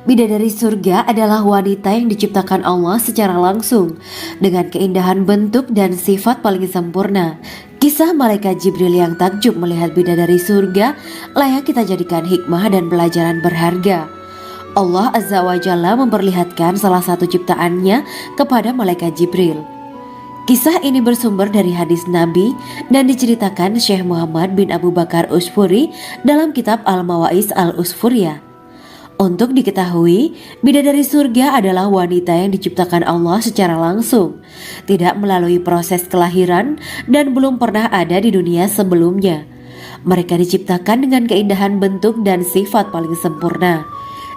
Bidadari surga adalah wanita yang diciptakan Allah secara langsung dengan keindahan bentuk dan sifat paling sempurna. Kisah malaikat Jibril yang takjub melihat bidadari surga layak kita jadikan hikmah dan pelajaran berharga. Allah Azza wa Jalla memperlihatkan salah satu ciptaannya kepada malaikat Jibril. Kisah ini bersumber dari hadis Nabi dan diceritakan Syekh Muhammad bin Abu Bakar Usfuri dalam kitab Al-Mawaiz Al-Usfuriyah. Untuk diketahui, bidadari surga adalah wanita yang diciptakan Allah secara langsung, tidak melalui proses kelahiran dan belum pernah ada di dunia sebelumnya. Mereka diciptakan dengan keindahan bentuk dan sifat paling sempurna.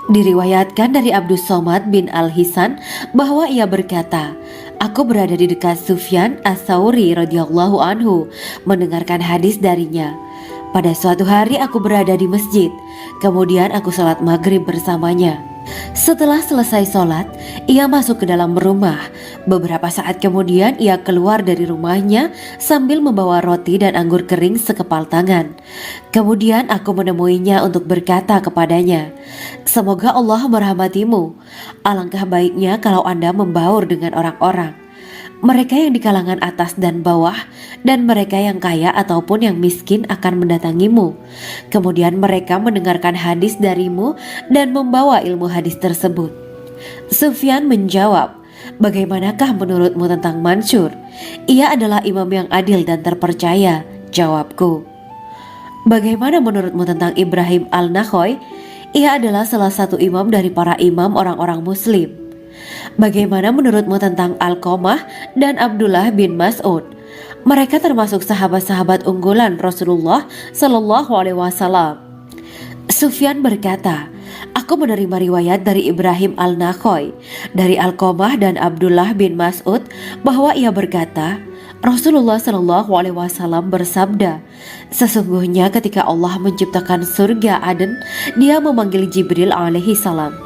Diriwayatkan dari Abdus Somad bin Al-Hisan bahwa ia berkata, Aku berada di dekat Sufyan As-Sauri radhiyallahu anhu mendengarkan hadis darinya. Pada suatu hari aku berada di masjid, kemudian aku sholat maghrib bersamanya. Setelah selesai sholat, ia masuk ke dalam rumah. Beberapa saat kemudian ia keluar dari rumahnya sambil membawa roti dan anggur kering sekepal tangan. Kemudian aku menemuinya untuk berkata kepadanya, Semoga Allah merahmatimu. Alangkah baiknya kalau Anda membaur dengan orang-orang. Mereka yang di kalangan atas dan bawah, dan mereka yang kaya ataupun yang miskin akan mendatangimu. Kemudian mereka mendengarkan hadis darimu dan membawa ilmu hadis tersebut. Sufyan menjawab, Bagaimanakah menurutmu tentang Mansur? Ia adalah imam yang adil dan terpercaya. Jawabku. Bagaimana menurutmu tentang Ibrahim Al-Nakhoy? Ia adalah salah satu imam dari para imam orang-orang muslim. Bagaimana menurutmu tentang Alqamah dan Abdullah bin Mas'ud? Mereka termasuk sahabat-sahabat unggulan Rasulullah Shallallahu Alaihi Wasallam. Sufyan berkata, aku menerima riwayat dari Ibrahim al-Nakhoy, dari Alqamah dan Abdullah bin Mas'ud bahwa ia berkata, Rasulullah Shallallahu Alaihi Wasallam bersabda, sesungguhnya ketika Allah menciptakan surga Aden, Dia memanggil Jibril alaihi salam.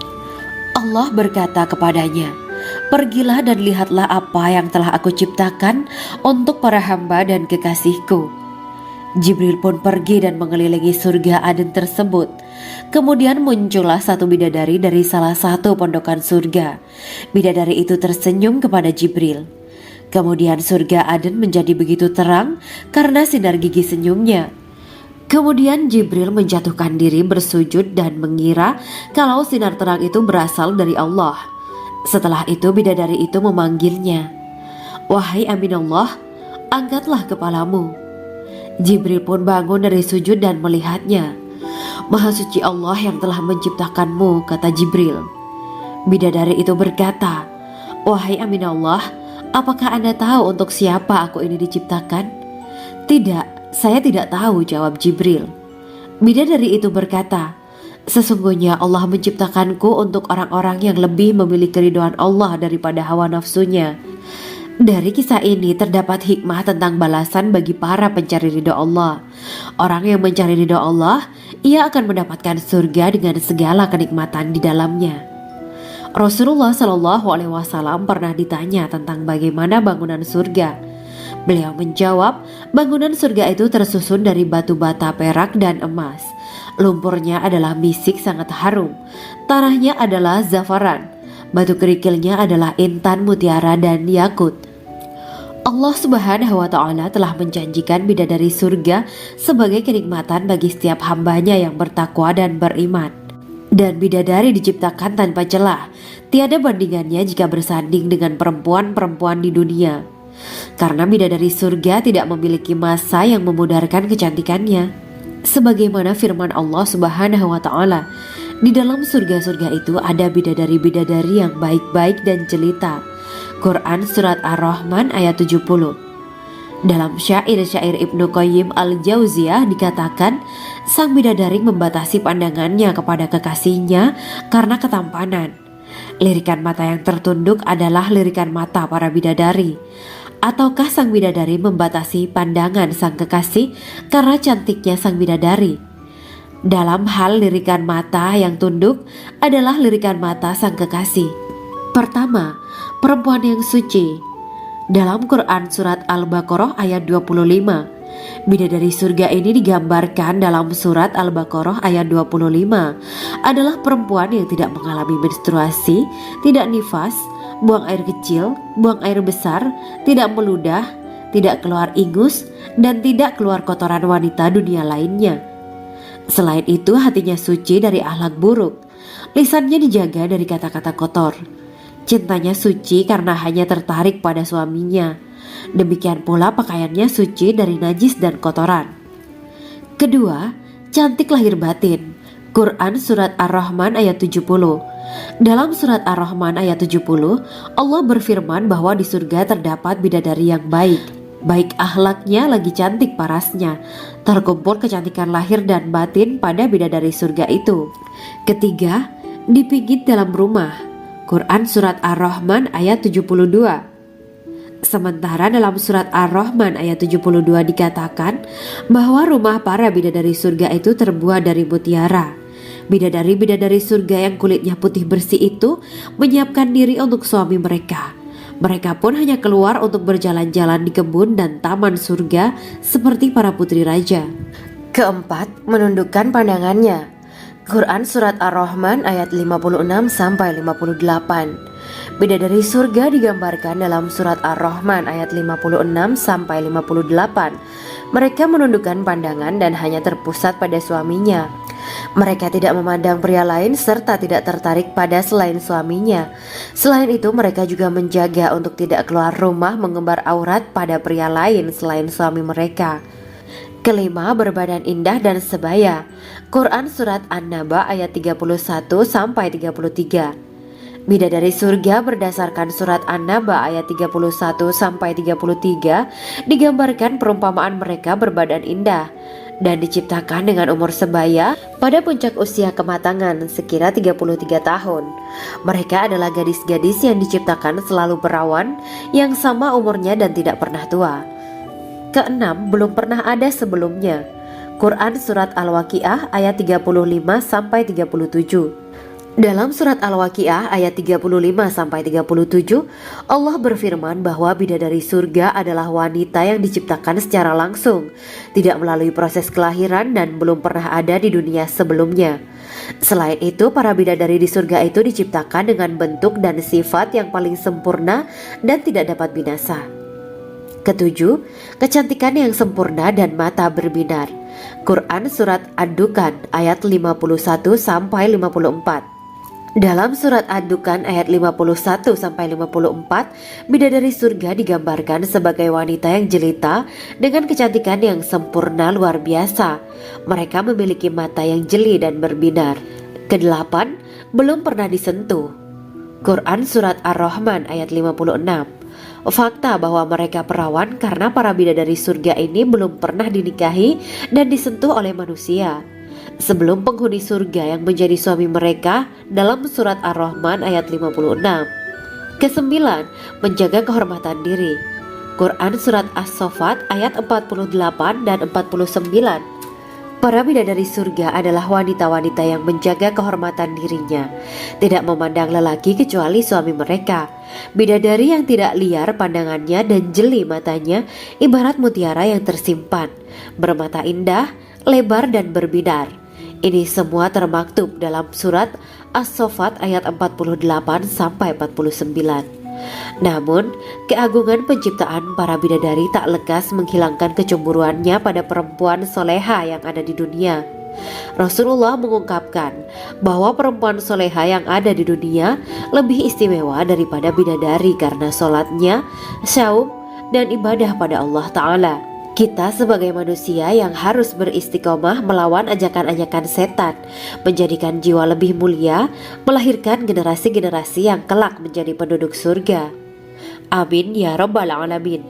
Allah berkata kepadanya, pergilah dan lihatlah apa yang telah aku ciptakan untuk para hamba dan kekasihku. Jibril pun pergi dan mengelilingi surga Aden tersebut. Kemudian muncullah satu bidadari dari salah satu pondokan surga. Bidadari itu tersenyum kepada Jibril. Kemudian surga Aden menjadi begitu terang karena sinar gigi senyumnya. Kemudian Jibril menjatuhkan diri bersujud dan mengira kalau sinar terang itu berasal dari Allah. Setelah itu bidadari itu memanggilnya, wahai Aminullah, angkatlah kepalamu. Jibril pun bangun dari sujud dan melihatnya. Maha suci Allah yang telah menciptakanmu, kata Jibril. Bidadari itu berkata, wahai Aminullah, apakah Anda tahu untuk siapa aku ini diciptakan? Tidak, saya tidak tahu, jawab Jibril. Bidadari itu berkata, sesungguhnya Allah menciptakanku untuk orang-orang yang lebih memilih keridhaan Allah daripada hawa nafsunya. Dari kisah ini terdapat hikmah tentang balasan bagi para pencari ridho Allah. Orang yang mencari ridho Allah, ia akan mendapatkan surga dengan segala kenikmatan di dalamnya. Rasulullah Shallallahu Alaihi Wasallam pernah ditanya tentang bagaimana bangunan surga. Beliau menjawab, bangunan surga itu tersusun dari batu bata, perak, dan emas. Lumpurnya adalah misik sangat harum. Tanahnya adalah zafaran. Batu kerikilnya adalah intan, mutiara, dan yakut. Allah Subhanahu wa Ta'ala telah menjanjikan bidadari surga sebagai kenikmatan bagi setiap hambanya yang bertakwa dan beriman. Dan bidadari diciptakan tanpa celah. Tiada bandingannya jika bersanding dengan perempuan-perempuan di dunia. Karena bidadari surga tidak memiliki masa yang memudarkan kecantikannya. Sebagaimana firman Allah Subhanahu wa Ta'ala, di dalam surga-surga itu ada bidadari-bidadari yang baik-baik dan jelita. Quran Surat Ar-Rahman ayat 70. Dalam syair-syair Ibnu Qayyim al-Jauziyah dikatakan, sang bidadari membatasi pandangannya kepada kekasihnya karena ketampanan. Lirikan mata yang tertunduk adalah lirikan mata para bidadari. Ataukah sang bidadari membatasi pandangan sang kekasih karena cantiknya sang bidadari? Dalam hal lirikan mata yang tunduk adalah lirikan mata sang kekasih. Pertama, perempuan yang suci. Dalam Quran Surat Al-Baqarah ayat 25, bidadari surga ini digambarkan dalam Surat Al-Baqarah ayat 25 adalah perempuan yang tidak mengalami menstruasi, tidak nifas, buang air kecil, buang air besar, tidak meludah, tidak keluar ingus, dan tidak keluar kotoran wanita dunia lainnya. Selain itu hatinya suci dari akhlak buruk, lisannya dijaga dari kata-kata kotor. Cintanya suci karena hanya tertarik pada suaminya. Demikian pula pakaiannya suci dari najis dan kotoran. Kedua, cantik lahir batin. Quran Surat Ar-Rahman ayat 70. Dalam Surat Ar-Rahman ayat 70, Allah berfirman bahwa di surga terdapat bidadari yang baik. Baik akhlaknya lagi cantik parasnya. Terkumpul kecantikan lahir dan batin pada bidadari surga itu. Ketiga, dipijit dalam rumah. Quran Surat Ar-Rahman ayat 72. Sementara dalam Surat Ar-Rahman ayat 72 dikatakan bahwa rumah para bidadari surga itu terbuat dari mutiara. Bidadari-bidadari surga yang kulitnya putih bersih itu menyiapkan diri untuk suami mereka. Mereka pun hanya keluar untuk berjalan-jalan di kebun dan taman surga seperti para putri raja. Keempat, menundukkan pandangannya. Quran Surat Ar-Rahman ayat 56-58. Bidadari surga digambarkan dalam Surat Ar-Rahman ayat 56-58. Mereka menundukkan pandangan dan hanya terpusat pada suaminya. Mereka tidak memandang pria lain serta tidak tertarik pada selain suaminya. Selain itu mereka juga menjaga untuk tidak keluar rumah mengembar aurat pada pria lain selain suami mereka. Kelima, berbadan indah dan sebaya. Quran Surat An-Naba ayat 31-33. Bidadari surga berdasarkan surat An-Naba ayat 31-33 digambarkan perumpamaan mereka berbadan indah dan diciptakan dengan umur sebaya pada puncak usia kematangan sekira 33 tahun. Mereka adalah gadis-gadis yang diciptakan selalu perawan yang sama umurnya dan tidak pernah tua. Keenam, belum pernah ada sebelumnya. Quran Surat Al-Waqiah ayat 35-37. Dalam surat Al-Waqiah ayat 35-37, Allah berfirman bahwa bidadari surga adalah wanita yang diciptakan secara langsung, tidak melalui proses kelahiran dan belum pernah ada di dunia sebelumnya. Selain itu, para bidadari di surga itu diciptakan dengan bentuk dan sifat yang paling sempurna dan tidak dapat binasa. Ketujuh, kecantikan yang sempurna dan mata berbinar. Quran Surat Ad-Dukhan ayat 51-54. Dalam surat Ad-Dukhan ayat 51-54, bidadari surga digambarkan sebagai wanita yang jelita dengan kecantikan yang sempurna luar biasa. Mereka memiliki mata yang jeli dan berbinar. Kedelapan, belum pernah disentuh. Quran Surat Ar-Rahman ayat 56. Fakta bahwa mereka perawan karena para bidadari surga ini belum pernah dinikahi dan disentuh oleh manusia sebelum penghuni surga yang menjadi suami mereka dalam surat Ar-Rahman ayat 56. Kesembilan, menjaga kehormatan diri. Quran Surat As-Saffat ayat 48 dan 49. Para bidadari surga adalah wanita-wanita yang menjaga kehormatan dirinya, tidak memandang lelaki kecuali suami mereka. Bidadari yang tidak liar pandangannya dan jeli matanya ibarat mutiara yang tersimpan, bermata indah, lebar dan berbinar. Ini semua termaktub dalam surat As-Saffat ayat 48-49. Namun, keagungan penciptaan para bidadari tak lekas menghilangkan kecemburuannya pada perempuan soleha yang ada di dunia. Rasulullah mengungkapkan bahwa perempuan soleha yang ada di dunia lebih istimewa daripada bidadari karena sholatnya, syaum, dan ibadah pada Allah Ta'ala. Kita sebagai manusia yang harus beristiqomah melawan ajakan-ajakan setan, menjadikan jiwa lebih mulia, melahirkan generasi-generasi yang kelak menjadi penduduk surga. Amin ya rabbal alamin.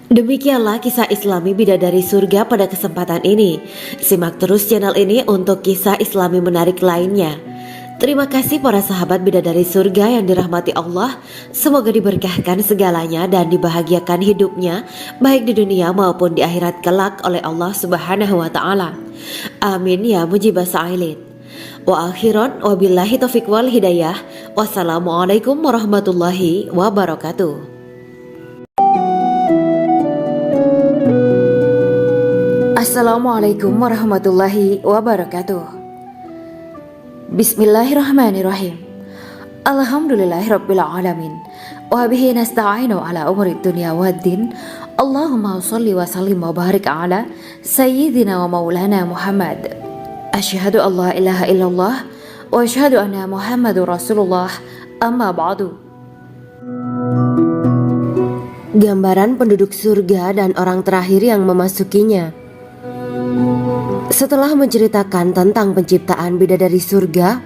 Demikianlah kisah Islami bidadari surga pada kesempatan ini. Simak terus channel ini untuk kisah Islami menarik lainnya. Terima kasih para sahabat bidadari surga yang dirahmati Allah. Semoga diberkahkan segalanya dan dibahagiakan hidupnya baik di dunia maupun di akhirat kelak oleh Allah Subhanahu wa taala. Amin ya mujibah sa'ilin. Wa akhiran wabillahi taufiq wal hidayah. Wassalamualaikum warahmatullahi wabarakatuh. Assalamualaikum warahmatullahi wabarakatuh. Bismillahirrahmanirrahim. Alhamdulillahirabbil alamin. Wa bihi nasta'inu ala umuri dunya waddin. Allahumma shalli wa sallim wa barik ala sayyidina wa maulana Muhammad. Asyhadu an la ilaha illallah wa asyhadu anna Muhammadur Rasulullah. Amma ba'du. Gambaran penduduk surga dan orang terakhir yang memasukinya. Setelah menceritakan tentang penciptaan bidadari surga,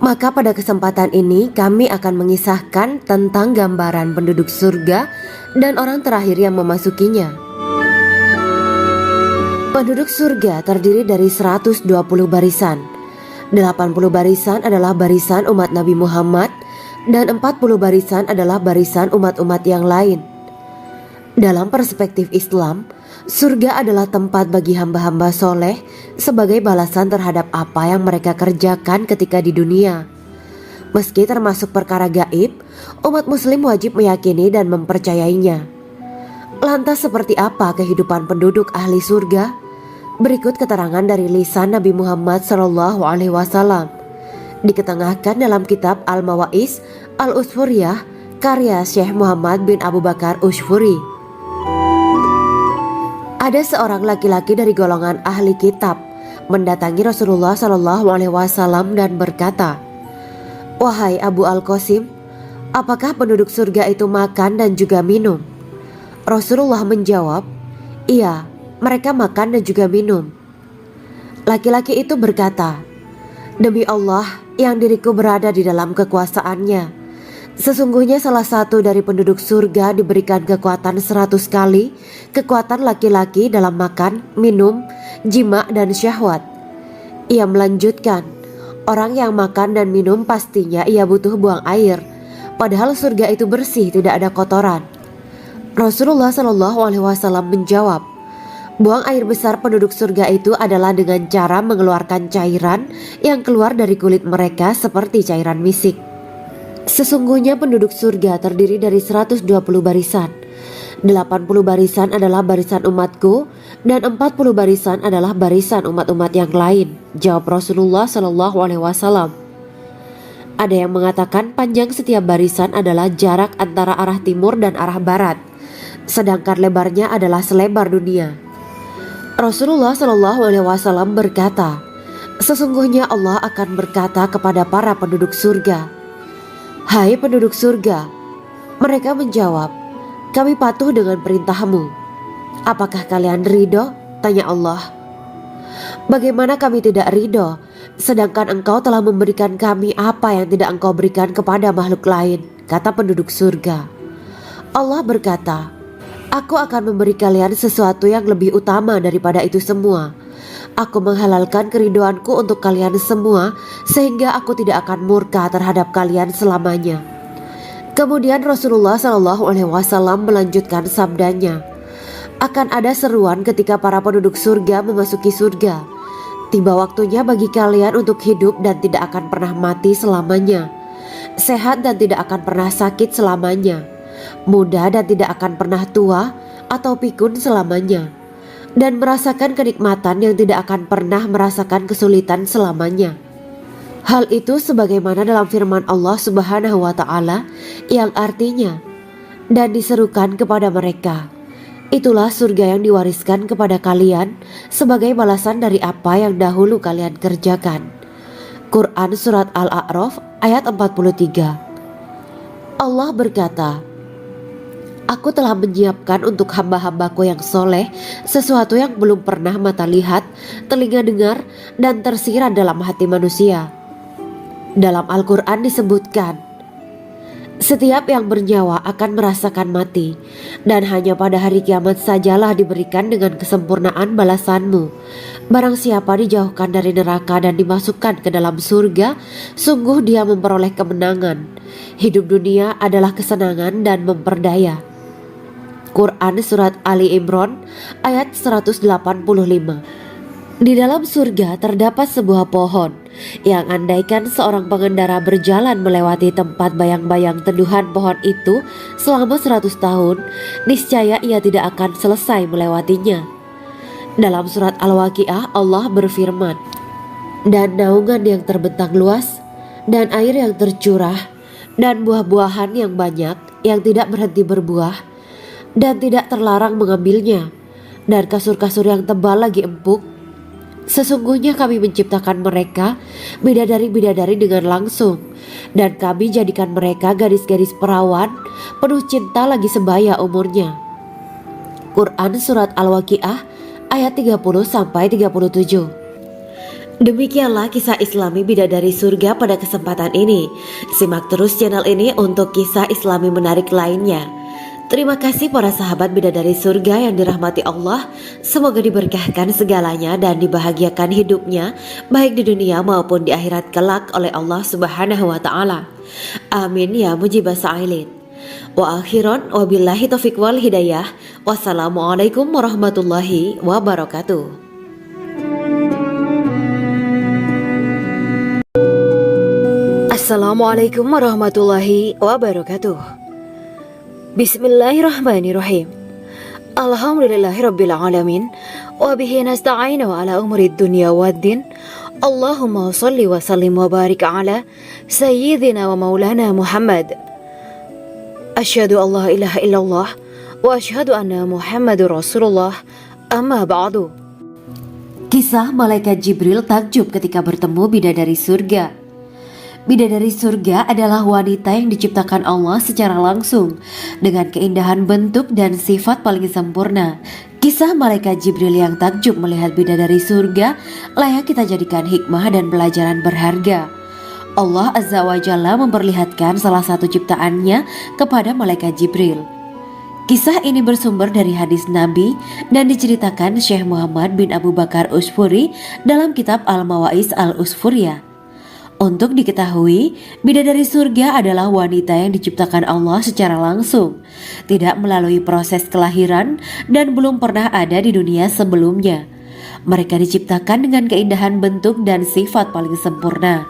maka pada kesempatan ini kami akan mengisahkan tentang gambaran penduduk surga dan orang terakhir yang memasukinya. Penduduk surga terdiri dari 120 barisan. 80 barisan adalah barisan umat Nabi Muhammad dan 40 barisan adalah barisan umat-umat yang lain. Dalam perspektif Islam, surga adalah tempat bagi hamba-hamba soleh sebagai balasan terhadap apa yang mereka kerjakan ketika di dunia. Meski termasuk perkara gaib, umat muslim wajib meyakini dan mempercayainya. Lantas seperti apa kehidupan penduduk ahli surga? Berikut keterangan dari lisan Nabi Muhammad SAW, diketengahkan dalam kitab Al-Mawaiz Al-Usfuriyah karya Syekh Muhammad bin Abu Bakar Ushfuri. Ada seorang laki-laki dari golongan ahli kitab mendatangi Rasulullah SAW dan berkata, "Wahai Abu Al-Qasim, apakah penduduk surga itu makan dan juga minum?" Rasulullah menjawab, "Iya, mereka makan dan juga minum." Laki-laki itu berkata, Demi Allah yang diriku berada di dalam kekuasaannya, sesungguhnya salah satu dari penduduk surga diberikan kekuatan 100 kali kekuatan laki-laki dalam makan, minum, jima dan syahwat. Ia melanjutkan, orang yang makan dan minum pastinya ia butuh buang air, padahal surga itu bersih, tidak ada kotoran. Rasulullah Shallallahu Alaihi Wasallam menjawab, buang air besar penduduk surga itu adalah dengan cara mengeluarkan cairan yang keluar dari kulit mereka seperti cairan misik. Sesungguhnya penduduk surga terdiri dari 120 barisan. 80 barisan adalah barisan umatku dan 40 barisan adalah barisan umat-umat yang lain, jawab Rasulullah Shallallahu Alaihi Wasallam. Ada yang mengatakan panjang setiap barisan adalah jarak antara arah timur dan arah barat, sedangkan lebarnya adalah selebar dunia. Rasulullah Shallallahu Alaihi Wasallam berkata, sesungguhnya Allah akan berkata kepada para penduduk surga, hai penduduk surga. Mereka menjawab, kami patuh dengan perintahmu. Apakah kalian ridho? Tanya Allah. Bagaimana kami tidak ridho, sedangkan engkau telah memberikan kami apa yang tidak engkau berikan kepada makhluk lain, kata penduduk surga. Allah berkata, aku akan memberi kalian sesuatu yang lebih utama daripada itu semua. Aku menghalalkan keridoanku untuk kalian semua, sehingga aku tidak akan murka terhadap kalian selamanya. Kemudian Rasulullah Shallallahu Alaihi Wasallam melanjutkan sabdanya, akan ada seruan ketika para penduduk surga memasuki surga. Tiba waktunya bagi kalian untuk hidup dan tidak akan pernah mati selamanya, sehat dan tidak akan pernah sakit selamanya, muda dan tidak akan pernah tua atau pikun selamanya, dan merasakan kenikmatan yang tidak akan pernah merasakan kesulitan selamanya. Hal itu sebagaimana dalam firman Allah Subhanahu wa Ta'ala yang artinya, dan diserukan kepada mereka, itulah surga yang diwariskan kepada kalian sebagai balasan dari apa yang dahulu kalian kerjakan. Quran Surat Al-A'raf ayat 43. Allah berkata, aku telah menyiapkan untuk hamba-hambaku yang soleh sesuatu yang belum pernah mata lihat, telinga dengar, dan tersirat dalam hati manusia. Dalam Al-Quran disebutkan, setiap yang bernyawa akan merasakan mati, dan hanya pada hari kiamat sajalah diberikan dengan kesempurnaan balasanmu. Barang siapa dijauhkan dari neraka dan dimasukkan ke dalam surga, sungguh dia memperoleh kemenangan. Hidup dunia adalah kesenangan dan memperdaya. Quran Surat Ali Imran ayat 185. Di dalam surga terdapat sebuah pohon yang andaikan seorang pengendara berjalan melewati tempat bayang-bayang teduhan pohon itu selama 100 tahun, niscaya ia tidak akan selesai melewatinya. Dalam surat Al-Waqiah Allah berfirman, dan naungan yang terbentang luas, dan air yang tercurah, dan buah-buahan yang banyak yang tidak berhenti berbuah, dan tidak terlarang mengambilnya, dan kasur-kasur yang tebal lagi empuk. Sesungguhnya kami menciptakan mereka bidadari-bidadari dengan langsung, dan kami jadikan mereka gadis-gadis perawan penuh cinta lagi sebaya umurnya. Quran Surat Al-Waqiah ayat 30-37. Demikianlah kisah Islami bidadari surga pada kesempatan ini. Simak terus channel ini untuk kisah Islami menarik lainnya. Terima kasih para sahabat bidadari surga yang dirahmati Allah. Semoga diberkahkan segalanya dan dibahagiakan hidupnya, baik di dunia maupun di akhirat kelak oleh Allah Subhanahu wa Ta'ala. Amin ya mujibah sa'ilin. Wa akhiran wabillahi taufiq wal hidayah. Wassalamualaikum warahmatullahi wabarakatuh. Assalamualaikum warahmatullahi wabarakatuh. Bismillahirrahmanirrahim. Alhamdulillahirabbil alamin wa bihi nasta'inu ala umuri dunya waddin. Allahumma shalli wa sallim wa barik ala sayyidina wa maulana Muhammad. Asyhadu an la ilaha illallah wa asyhadu anna Muhammadur Rasulullah. Amma ba'du. Kisah malaikat Jibril takjub ketika bertemu bidadari surga. Bidadari surga adalah wanita yang diciptakan Allah secara langsung dengan keindahan bentuk dan sifat paling sempurna. Kisah malaikat Jibril yang takjub melihat bidadari surga layak kita jadikan hikmah dan pelajaran berharga. Allah Azza wa Jalla memperlihatkan salah satu ciptaannya kepada malaikat Jibril. Kisah ini bersumber dari hadis Nabi dan diceritakan Syekh Muhammad bin Abu Bakar Usfuri dalam kitab Al-Mawaiz Al-Usfuriyah. Untuk diketahui, bidadari surga adalah wanita yang diciptakan Allah secara langsung, tidak melalui proses kelahiran dan belum pernah ada di dunia sebelumnya. Mereka diciptakan dengan keindahan bentuk dan sifat paling sempurna.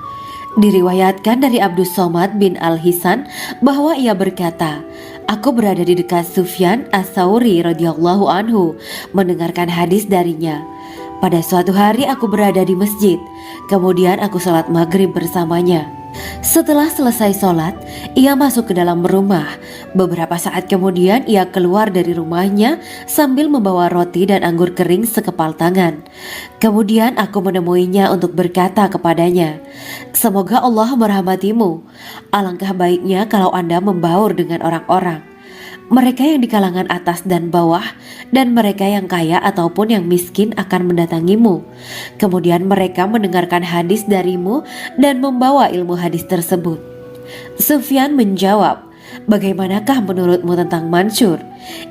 Diriwayatkan dari Abdus Somad bin Al-Hisan bahwa ia berkata, "Aku berada di dekat Sufyan As-Sauri radhiyallahu anhu mendengarkan hadis darinya. Pada suatu hari aku berada di masjid, kemudian aku sholat maghrib bersamanya. Setelah selesai sholat, ia masuk ke dalam rumah. Beberapa saat kemudian ia keluar dari rumahnya sambil membawa roti dan anggur kering sekepal tangan. Kemudian aku menemuinya untuk berkata kepadanya, 'Semoga Allah merahmatimu. Alangkah baiknya kalau Anda membaur dengan orang-orang. Mereka yang di kalangan atas dan bawah dan mereka yang kaya ataupun yang miskin akan mendatangimu. Kemudian mereka mendengarkan hadis darimu dan membawa ilmu hadis tersebut.' Sufyan menjawab, 'Bagaimanakah menurutmu tentang Mansur?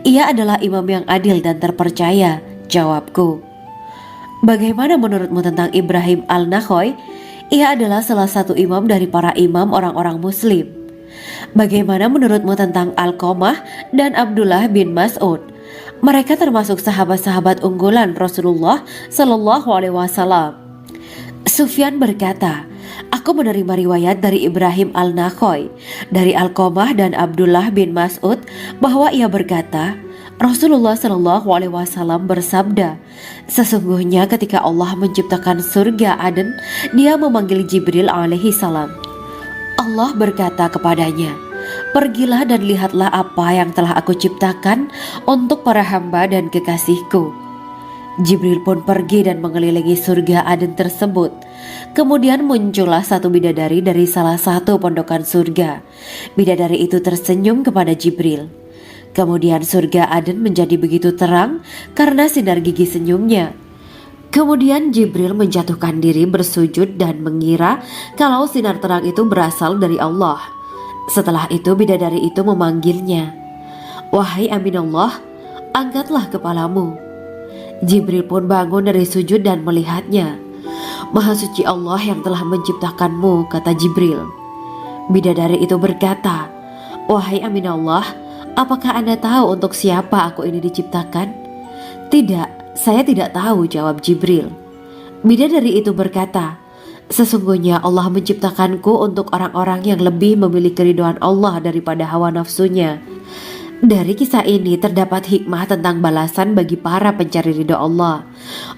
Ia adalah imam yang adil dan terpercaya.' Jawabku. 'Bagaimana menurutmu tentang Ibrahim Al-Nakhoy? Ia adalah salah satu imam dari para imam orang-orang muslim.' 'Bagaimana menurutmu tentang Alqamah dan Abdullah bin Mas'ud? Mereka termasuk sahabat-sahabat unggulan Rasulullah Shallallahu Alaihi Wasallam.' Sufyan berkata, 'Aku menerima riwayat dari Ibrahim Al-Nakhoy, dari Alqamah dan Abdullah bin Mas'ud bahwa ia berkata, Rasulullah Shallallahu Alaihi Wasallam bersabda, sesungguhnya ketika Allah menciptakan surga Aden, Dia memanggil Jibril alaihi salam. Allah berkata kepadanya, pergilah dan lihatlah apa yang telah aku ciptakan untuk para hamba dan kekasihku. Jibril pun pergi dan mengelilingi surga Aden tersebut. Kemudian muncullah satu bidadari dari salah satu pondokan surga. Bidadari itu tersenyum kepada Jibril. Kemudian surga Aden menjadi begitu terang karena sinar gigi senyumnya. Kemudian Jibril menjatuhkan diri bersujud dan mengira kalau sinar terang itu berasal dari Allah. Setelah itu bidadari itu memanggilnya, wahai Aminullah, angkatlah kepalamu. Jibril pun bangun dari sujud dan melihatnya. Maha suci Allah yang telah menciptakanmu, kata Jibril. Bidadari itu berkata, wahai Aminullah, apakah Anda tahu untuk siapa aku ini diciptakan? Tidak. Saya tidak tahu, jawab Jibril. Bidadari itu berkata, sesungguhnya Allah menciptakanku untuk orang-orang yang lebih memilih keridhaan Allah daripada hawa nafsunya. Dari kisah ini terdapat hikmah tentang balasan bagi para pencari ridho Allah.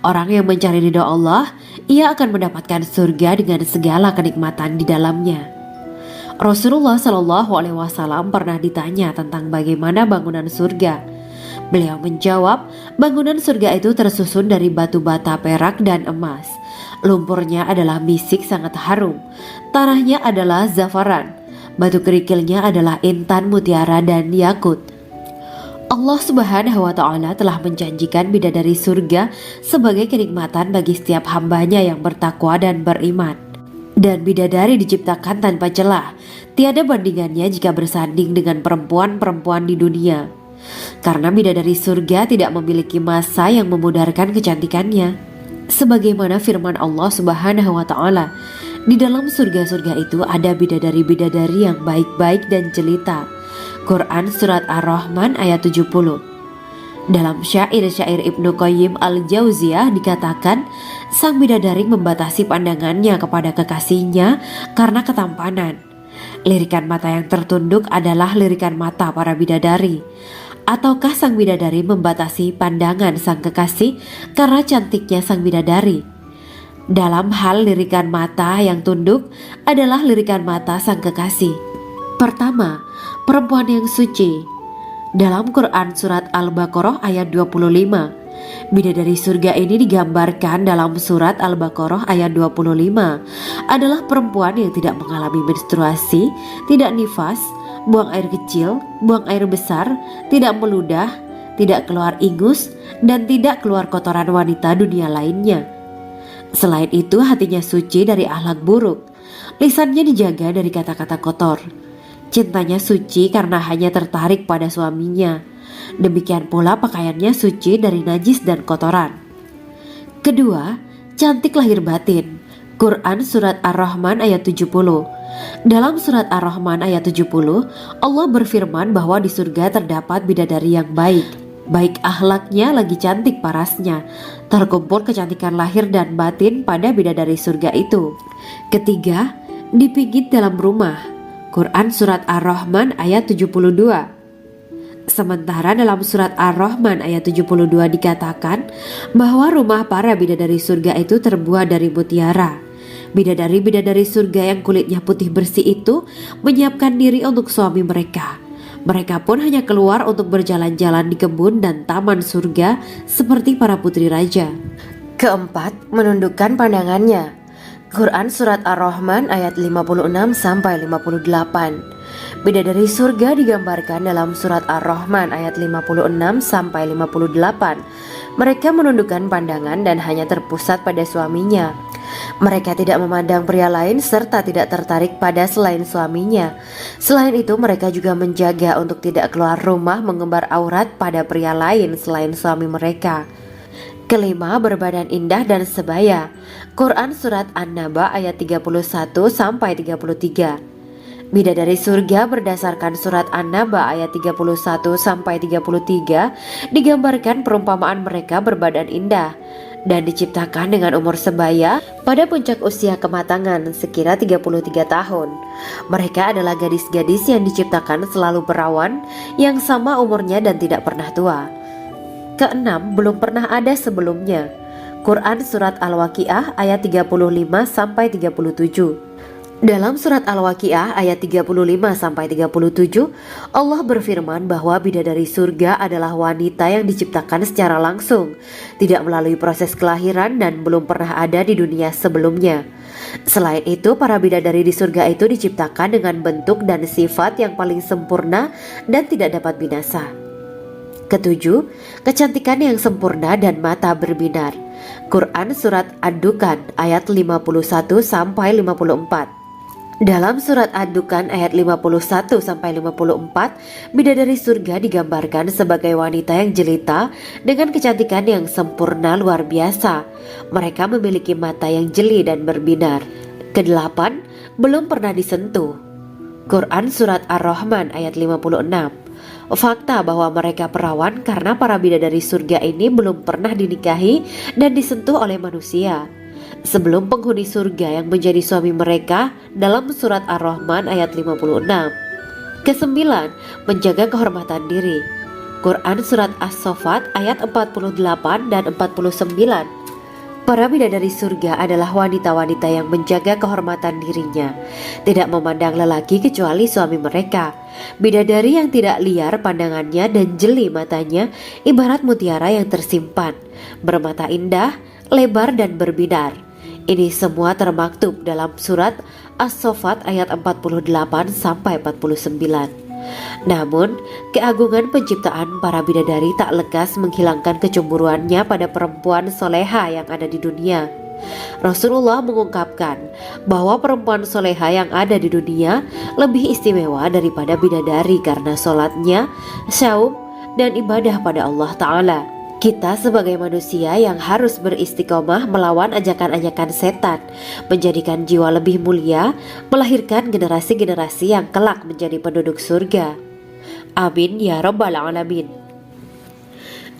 Orang yang mencari ridho Allah, ia akan mendapatkan surga dengan segala kenikmatan di dalamnya. Rasulullah Shallallahu Alaihi Wasallam pernah ditanya tentang bagaimana bangunan surga. Beliau menjawab, bangunan surga itu tersusun dari batu bata, perak, dan emas. Lumpurnya adalah misik sangat harum. Tanahnya adalah zafaran. Batu kerikilnya adalah intan, mutiara, dan yakut. Allah Subhanahu wa Ta'ala telah menjanjikan bidadari surga sebagai kenikmatan bagi setiap hambanya yang bertakwa dan beriman. Dan bidadari diciptakan tanpa celah. Tiada bandingannya jika bersanding dengan perempuan-perempuan di dunia. Karena bidadari surga tidak memiliki masa yang memudarkan kecantikannya. Sebagaimana firman Allah Subhanahu wa Ta'ala, di dalam surga-surga itu ada bidadari-bidadari yang baik-baik dan jelita. Quran Surat Ar-Rahman ayat 70. Dalam syair-syair Ibnu Qayyim Al-Jauziyah dikatakan, sang bidadari membatasi pandangannya kepada kekasihnya karena ketampanan. Lirikan mata yang tertunduk adalah lirikan mata para bidadari. Ataukah sang bidadari membatasi pandangan sang kekasih karena cantiknya sang bidadari? Dalam hal lirikan mata yang tunduk adalah lirikan mata sang kekasih. Pertama, perempuan yang suci. Dalam Quran Surat Al-Baqarah ayat 25, Bidadari surga ini digambarkan dalam surat Al-Baqarah ayat 25 adalah perempuan yang tidak mengalami menstruasi, tidak nifas, buang air kecil, buang air besar, tidak meludah, tidak keluar ingus, dan tidak keluar kotoran wanita dunia lainnya. Selain itu, hatinya suci dari akhlak buruk, lisannya dijaga dari kata-kata kotor. Cintanya suci karena hanya tertarik pada suaminya. Demikian pula pakaiannya suci dari najis dan kotoran. Kedua, cantik lahir batin. Quran Surat Ar-Rahman ayat 70. Dalam Surat Ar-Rahman ayat 70, Allah berfirman bahwa di surga terdapat bidadari yang baik. Baik akhlaknya lagi cantik parasnya. Terkumpul kecantikan lahir dan batin pada bidadari surga itu. Ketiga, dipijit dalam rumah. Quran Surat Ar-Rahman ayat 72. Sementara dalam surat Ar-Rahman ayat 72 dikatakan bahwa rumah para bidadari surga itu terbuat dari mutiara. Bidadari-bidadari surga yang kulitnya putih bersih itu menyiapkan diri untuk suami mereka. Mereka pun hanya keluar untuk berjalan-jalan di kebun dan taman surga seperti para putri raja. Keempat, menundukkan pandangannya. Quran Surat Ar-Rahman ayat 56-58. Bidadari surga digambarkan dalam Surat Ar-Rahman ayat 56-58. Mereka menundukkan pandangan dan hanya terpusat pada suaminya. Mereka tidak memandang pria lain serta tidak tertarik pada selain suaminya. Selain itu, mereka juga menjaga untuk tidak keluar rumah mengembar aurat pada pria lain selain suami mereka. Kelima, berbadan indah dan sebaya. Quran Surat An-Naba ayat 31-33. Bidadari surga berdasarkan surat An-Naba ayat 31-33 digambarkan perumpamaan mereka berbadan indah dan diciptakan dengan umur sebaya pada puncak usia kematangan sekira 33 tahun. Mereka adalah gadis-gadis yang diciptakan selalu perawan yang sama umurnya dan tidak pernah tua. Keenam, belum pernah ada sebelumnya. Quran Surat Al-Waqiah ayat 35-37. Dalam surat Al-Waqiah ayat 35-37, Allah berfirman bahwa bidadari surga adalah wanita yang diciptakan secara langsung, tidak melalui proses kelahiran dan belum pernah ada di dunia sebelumnya. Selain itu, para bidadari di surga itu diciptakan dengan bentuk dan sifat yang paling sempurna dan tidak dapat binasa. Ketujuh, kecantikan yang sempurna dan mata berbinar. Quran Surat Ad-Dukan ayat 51-54. Dalam surat Ad-Dukan ayat 51-54, bidadari surga digambarkan sebagai wanita yang jelita dengan kecantikan yang sempurna luar biasa. Mereka memiliki mata yang jeli dan berbinar. Kedelapan, belum pernah disentuh. Quran Surat Ar-Rahman ayat 56. Fakta bahwa mereka perawan karena para bidadari surga ini belum pernah dinikahi dan disentuh oleh manusia sebelum penghuni surga yang menjadi suami mereka dalam surat Ar-Rahman ayat 56. Kesembilan, menjaga kehormatan diri. Quran Surat As-Saffat ayat 48 dan 49. Para bidadari surga adalah wanita-wanita yang menjaga kehormatan dirinya, tidak memandang lelaki kecuali suami mereka. Bidadari yang tidak liar pandangannya dan jeli matanya ibarat mutiara yang tersimpan, bermata indah, lebar dan berbinar. Ini semua termaktub dalam surat As-Saffat ayat 48-49. Namun, keagungan penciptaan para bidadari tak lekas menghilangkan kecemburuannya pada perempuan soleha yang ada di dunia. Rasulullah mengungkapkan bahwa perempuan soleha yang ada di dunia lebih istimewa daripada bidadari karena sholatnya, syaum, dan ibadah pada Allah Ta'ala. Kita sebagai manusia yang harus beristiqomah melawan ajakan-ajakan setan, menjadikan jiwa lebih mulia, melahirkan generasi-generasi yang kelak menjadi penduduk surga. Amin ya Rabbal Alamin.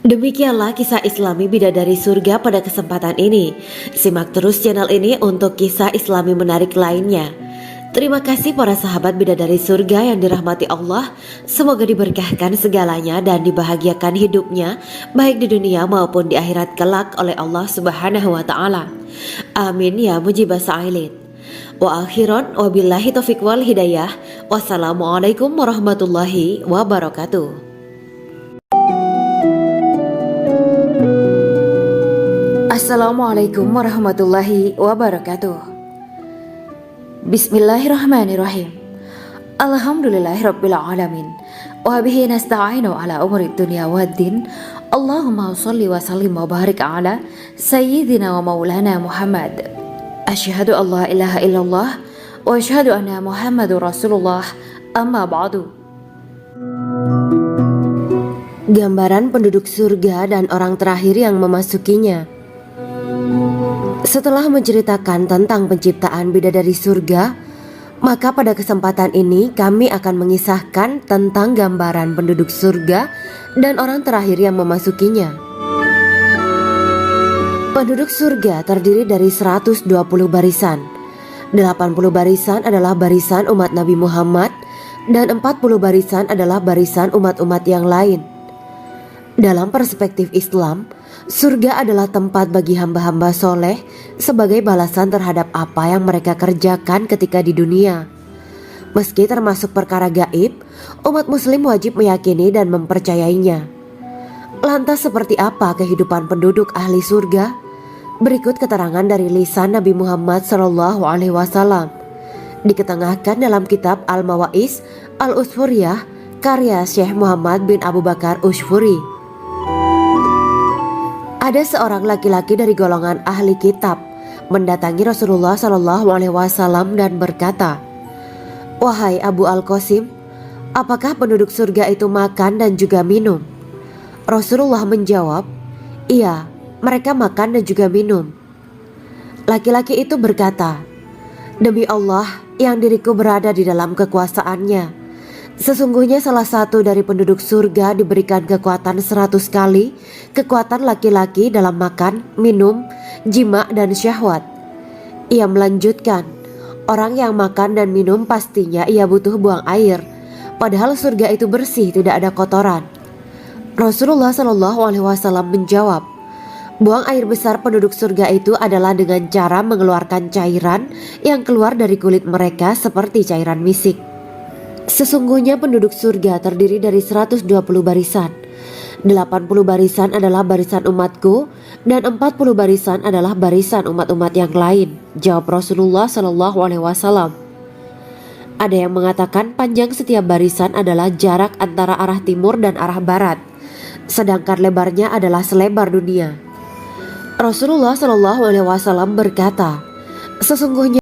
Demikianlah kisah Islami bidadari surga pada kesempatan ini. Simak terus channel ini untuk kisah Islami menarik lainnya. Terima kasih para sahabat bidadari surga yang dirahmati Allah. Semoga diberkahkan segalanya dan dibahagiakan hidupnya baik di dunia maupun di akhirat kelak oleh Allah Subhanahu wa taala. Amin ya mujibas sa'ilin. Wa akhiran wabillahi taufiq wal hidayah. Wassalamualaikum warahmatullahi wabarakatuh. Assalamualaikum warahmatullahi wabarakatuh. Bismillahirrahmanirrahim. Alhamdulillahirabbil alamin. Wa bihi nasta'inu ala umuri dunya waddin. Allahumma shalli wa sallim wa barik ala sayyidina wa maulana Muhammad. Asyhadu an la ilaha illallah wa asyhadu anna Muhammadur Rasulullah. Amma ba'du. Gambaran penduduk surga dan orang terakhir yang memasukinya. Setelah menceritakan tentang penciptaan bidadari surga, maka pada kesempatan ini kami akan mengisahkan tentang gambaran penduduk surga dan orang terakhir yang memasukinya. Penduduk surga terdiri dari 120 barisan. 80 barisan adalah barisan umat Nabi Muhammad dan 40 barisan adalah barisan umat-umat yang lain. Dalam perspektif Islam, surga adalah tempat bagi hamba-hamba soleh sebagai balasan terhadap apa yang mereka kerjakan ketika di dunia. Meski termasuk perkara gaib, umat muslim wajib meyakini dan mempercayainya. Lantas seperti apa kehidupan penduduk ahli surga? Berikut keterangan dari lisan Nabi Muhammad SAW. Diketengahkan dalam kitab Al-Mawaiz Al-Usfuriyah karya Syekh Muhammad bin Abu Bakar Ushfuri. Ada seorang laki-laki dari golongan ahli kitab mendatangi Rasulullah SAW dan berkata, "Wahai Abu Al-Qasim, apakah penduduk surga itu makan dan juga minum?" Rasulullah menjawab, "Iya, mereka makan dan juga minum." Laki-laki itu berkata, "Demi Allah yang diriku berada di dalam kekuasaannya, sesungguhnya salah satu dari penduduk surga diberikan kekuatan 100 kali kekuatan laki-laki dalam makan, minum, jima, dan syahwat." Ia melanjutkan, "Orang yang makan dan minum pastinya ia butuh buang air, padahal surga itu bersih, tidak ada kotoran." Rasulullah SAW menjawab, "Buang air besar penduduk surga itu adalah dengan cara mengeluarkan cairan yang keluar dari kulit mereka seperti cairan misik." Sesungguhnya penduduk surga terdiri dari 120 barisan. 80 barisan adalah barisan umatku dan 40 barisan adalah barisan umat-umat yang lain, jawab Rasulullah SAW. Ada yang mengatakan panjang setiap barisan adalah jarak antara arah timur dan arah barat, sedangkan lebarnya adalah selebar dunia. Rasulullah SAW berkata, "Sesungguhnya